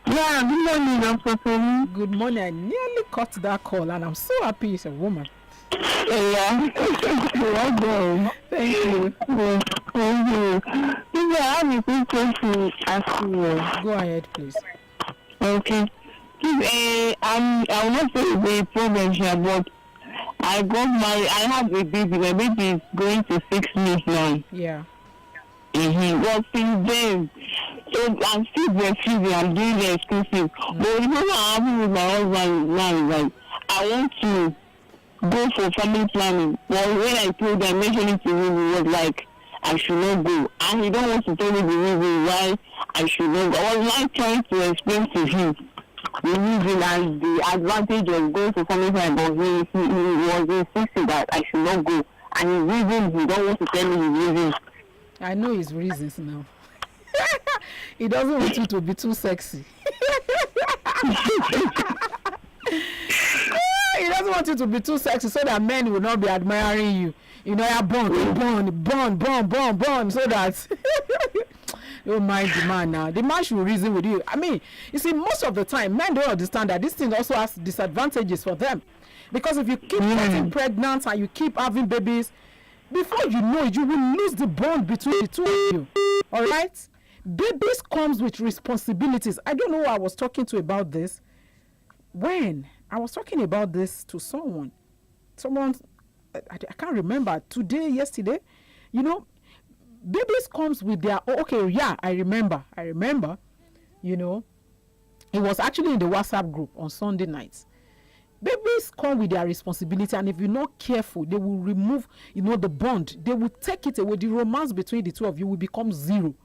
Yeah, good morning, Dr. Femi. Good morning. I nearly caught that call and I'm so happy it's a woman. Yeah. Well done. Thank you. Thank you. I have a quick question to ask you. Go ahead, please. Okay. I will not say it's a problem here, but I got married. I have a baby. My baby is going to 6 months now. Yeah. But since then, so I'm still breastfeeding. I'm doing the exclusive. But the problem I'm having with my husband now is like, I want to go for family planning. But when I told him, I mentioned it to him, he was like, I should not go. And he don't want to tell me the reason why I should not go. I was like trying to explain to him the reason and the advantage of going to family planning, but he was insisting that I should not go. And his reason, he don't want to tell me his reason. I know his reasons now. He doesn't want you to be too sexy. He doesn't want you to be too sexy so that men will not be admiring you. You know, burn, so that you don't mind the man now. The man should reason with you. I mean, you see, most of the time, men don't understand that this thing also has disadvantages for them. Because if you keep getting pregnant and you keep having babies, before you know it, you will lose the bond between the two of you. All right? Babies comes with responsibilities. I don't know who I was talking to about this. When I was talking about this to someone, I can't remember, today, yesterday, you know, babies comes with their, I remember, you know, it was actually in the WhatsApp group on Sunday nights. Babies come with their responsibility, and if you're not careful, they will remove, you know, the bond. They will take it away. The romance between the two of you will become zero.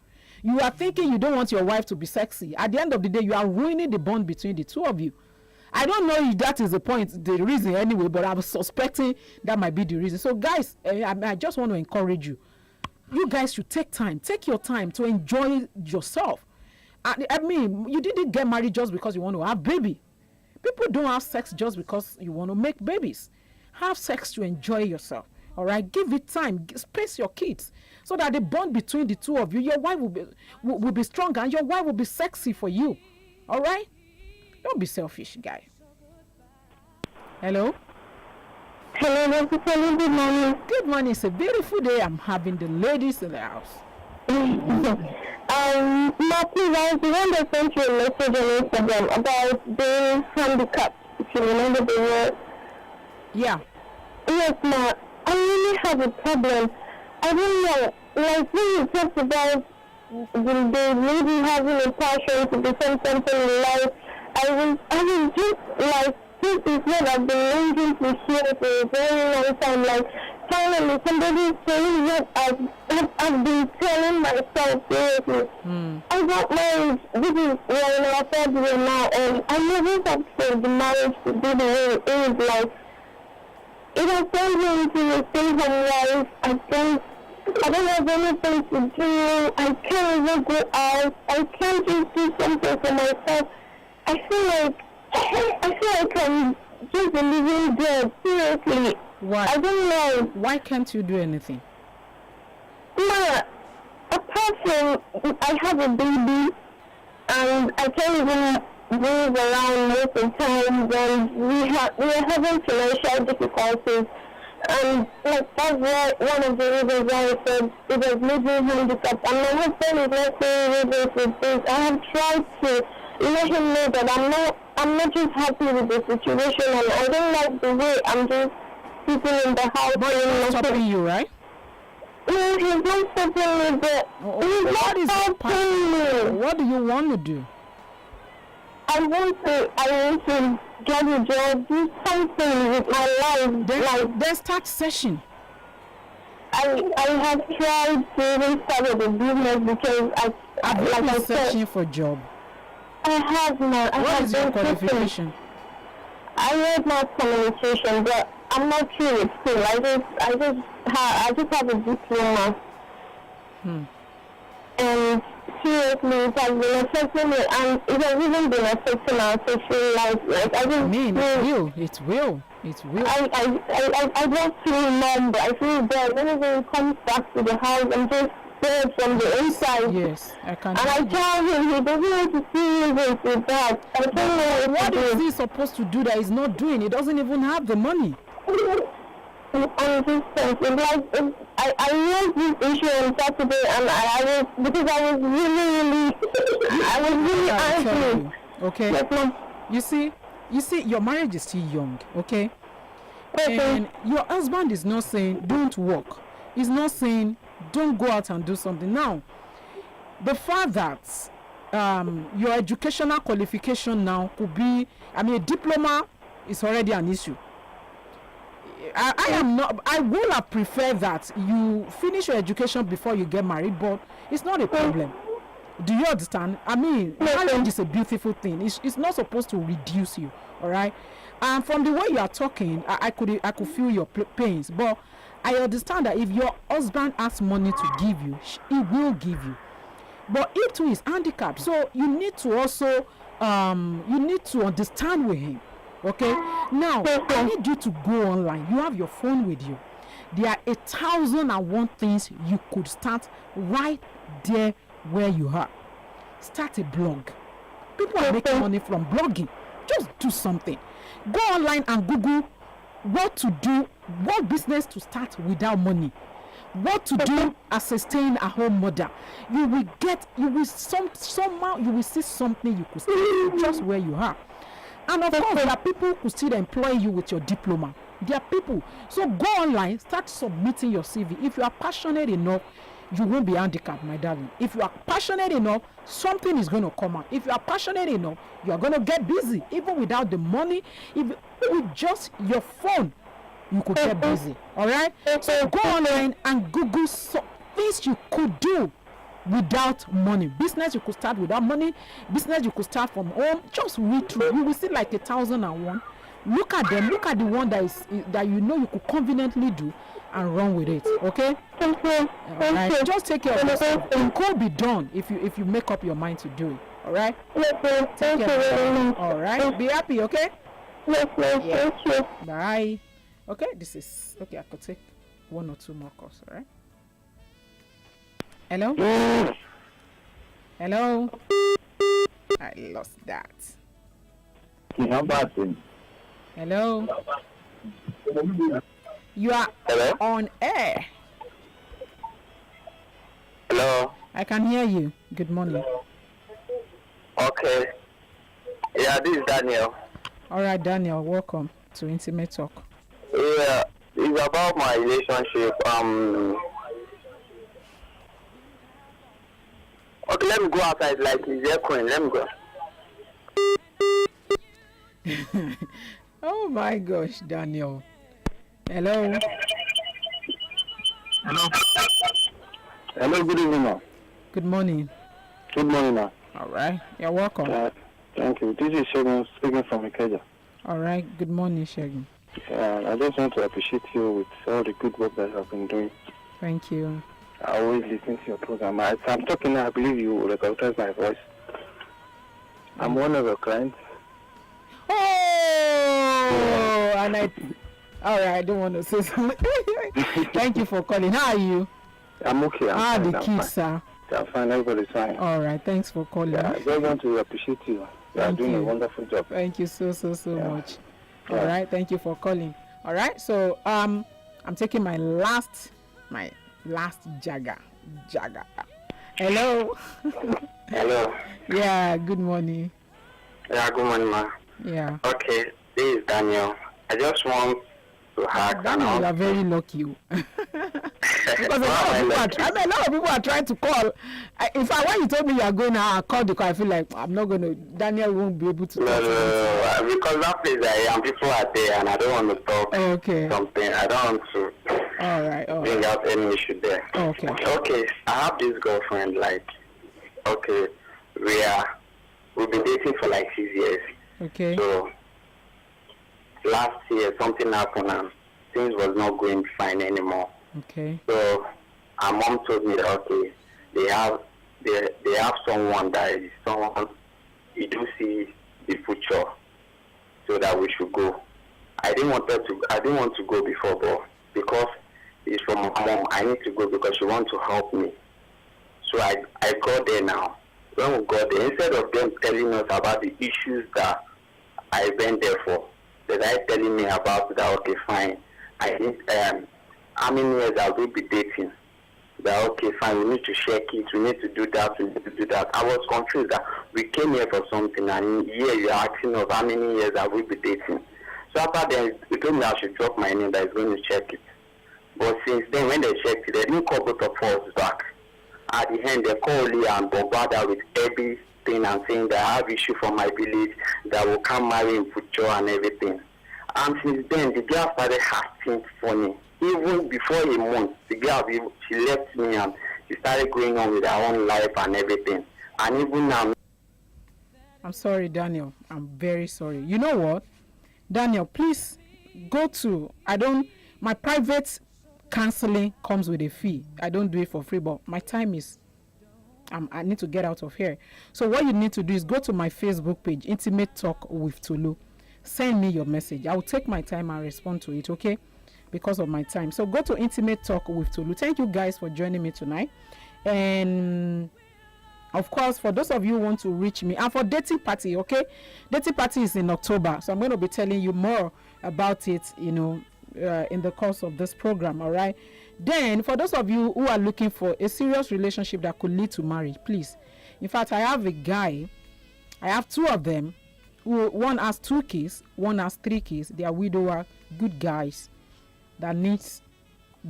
You are thinking you don't want your wife to be sexy. At the end of the day, you are ruining the bond between the two of you. I don't know if that is the reason anyway, but I'm suspecting that might be the reason. So guys, I just want to encourage you. You guys should take your time to enjoy yourself. I mean, you didn't get married just because you want to have baby. People don't have sex just because you want to make babies. Have sex to enjoy yourself. All right, give it time, space your kids, so that the bond between the two of you, your wife will be stronger, and your wife will be sexy for you. All right, don't be selfish, guy. Hello. Hello, Dr. Femi. Good morning. Good morning. It's a beautiful day. I'm having the ladies in the house. Please, I was the one that sent you a message on Instagram about being handicapped. If you remember the word. Yeah. Yes, ma. I really have a problem. I don't know. Like when you talked about the lady having a passion to become something in life, I was just like, this is what I've been longing to hear for a very long time. Like, finally, somebody saying what I've been telling myself seriously. I got married. This is in our third year now, and I never thought for the marriage to be the way it is. Like, it has turned me into a stay-home life. I don't have anything to do. I can't even go out. I can't just do something for myself. I feel like I'm just a living dead. Seriously. Why? I don't know. Why can't you do anything? Ma, apart from I have a baby and I can't even move around most of the time, and we are having financial difficulties. And like that's why one of the reasons why I said it was made me handicapped. And my husband is not saying reasons with this. I have tried to let him know that I'm not just happy with the situation, and I don't like the way I'm just sitting in the house. But he's not stopping you, right? No, he's not stopping me, but he's not stopping me. What do you want to do? I want to get a job, do something with my life. Then start session. I have tried to even start a business because I'm searching for job. I have not. What is your qualification? I read mass communication, but I'm not sure with school. I just have a diploma. And seriously, it has been affecting me, and it has even been affecting our social life. Like It will. I just feel numb. I feel bad. Whenever he comes back to the house, I'm just scared from the inside. Yes, I can. And I tell him he doesn't want to see me with that. I don't know what is he supposed to do that he's not doing? He doesn't even have the money. On this sense, I raised this issue on Saturday, and because I was really angry. Okay. Yes, You see, your marriage is still young, okay? And your husband is not saying don't work. He's not saying don't go out and do something. Now, the fact that your educational qualification now could be, a diploma is already an issue. I would have preferred that you finish your education before you get married, but it's not a problem. Do you understand? Marriage is a beautiful thing. It's not supposed to reduce you, all right? And from the way you are talking, I could feel your pains, but I understand that if your husband has money to give you, he will give you. But he too is handicapped, so you need to also understand with him. Okay, now I need you to go online. You have your phone with you. There are 1,001 things you could start right there where you are. Start a blog. People are making money from blogging. Just do something. Go online and Google what to do, what business to start without money, what to do as a stay-at-home mother. Somehow you will see something you could start just where you are. And of course, there are people who could still employ you with your diploma. There are people. So go online, start submitting your CV. If you are passionate enough, you won't be handicapped, my darling. If you are passionate enough, something is going to come out. If you are passionate enough, you are going to get busy. Even without the money, with just your phone, you could get busy. All right? So go online and Google things you could do without money. Business you could start without money. Business you could start from home. Just read through. You will see like 1,001. Look at them. Look at the one that you could conveniently do and run with it. Okay? Thank you. All right. Just take care of yourself. It could be done if you make up your mind to do it. All right? Yes, thank you. All right. Be happy. Okay? Yes, thank you. Bye. Okay. I could take one or two more calls. All right? Hello? Hello? I lost that. Hello? You are on air. Hello? I can hear you. Good morning. Okay. Yeah, this is Daniel. All right, Daniel, welcome to Intimate Talk. Yeah, it's about my relationship. Okay, let me go outside like it's echoing. Let me go. Oh my gosh, Daniel. Hello. Hello. Hello, good evening, ma'am. Good morning. Good morning, ma'am. All right, you're welcome. Thank you. This is Shegun speaking from Ikeja. All right, good morning, Shegun. I just want to appreciate you with all the good work that you have been doing. Thank you. I always listen to your program. As I'm talking now, I believe you will recognize my voice. I'm one of your clients. Oh, and all right, I don't want to say something. Thank you for calling. How are you? I'm okay. The kids, sir? I'm fine. Everybody's fine. All right, thanks for calling. Yeah, I just want to appreciate you. You are doing a wonderful job. Thank you so much. All right, thank you for calling. All right, so I'm taking my last Jagger. Hello. Hello. Yeah, good morning. Yeah, good morning, ma. Yeah. Okay, this is Daniel. I just want to hack. Daniel, you are very lucky. Because a lot of people are trying to call. In fact, when you told me you are going to call the call, I feel like I'm not going to. Daniel won't be able to. No. Because that place I am, people are there, and I don't want to talk something. I don't want to. All right. Bring out any issue there. Okay. Okay. I have this girlfriend. Like, okay, we've been dating for like 6 years. Okay. So last year something happened and things was not going fine anymore. Okay. So our mom told me that okay, they have someone that is someone you do see the future, so that we should go. I didn't want to go before, but because it's from my mom, I need to go because she wants to help me. So I got there now. When we got there, instead of them telling us about the issues that I went there for, they are telling me about that. Okay, fine. I need how many years I will be dating. That okay, fine. We need to check it. We need to do that. We need to do that. I was confused that we came here for something, and here you are asking us how many years I will be dating. So after then, they told me I should drop my name. That is going to check it. But since then, when they checked it, they didn't call both of us back. At the end, they called me and bombarded with everything and saying that I have issue from my village, that will come marry in future and everything. And since then, the girl started acting funny. Even before a month, the girl, she left me and she started going on with her own life and everything. And even now... I'm sorry, Daniel. I'm very sorry. You know what? Daniel, please go to... My private counseling comes with a fee. I don't do it for free, but my time is... I need to get out of here. So what you need to do is go to my Facebook page, Intimate Talk with Tolu. Send me your message. I will take my time and respond to it, okay? Because of my time. So go to Intimate Talk with Tolu. Thank you guys for joining me tonight. And of course, for those of you who want to reach me, and for dating party, okay? Dating party is in October. So I'm going to be telling you more about it, in the course of this program, all right? Then, for those of you who are looking for a serious relationship that could lead to marriage, please. In fact, I have a guy. I have two of them. One has 2 kids, one has 3 kids. They are widower, good guys that needs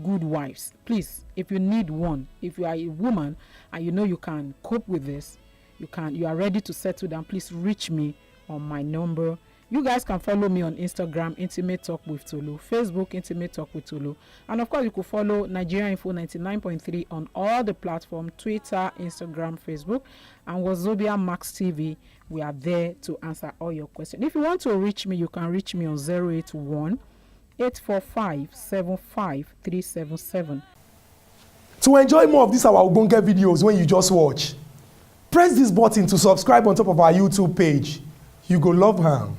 good wives. Please, if you need one, if you are a woman and you know you can cope with this, you are ready to settle down, please reach me on my number. You guys can follow me on Instagram, Intimate Talk with Tolu, Facebook, Intimate Talk with Tolu, and of course you could follow Nigeria Info 99.3 on all the platforms, Twitter, Instagram, Facebook, and Wazobia Max TV. We are there to answer all your questions. If you want to reach me, you can reach me on 081-845-75377. To enjoy more of these our Ogbonge videos when you just watch, press this button to subscribe on top of our YouTube page. You go love am.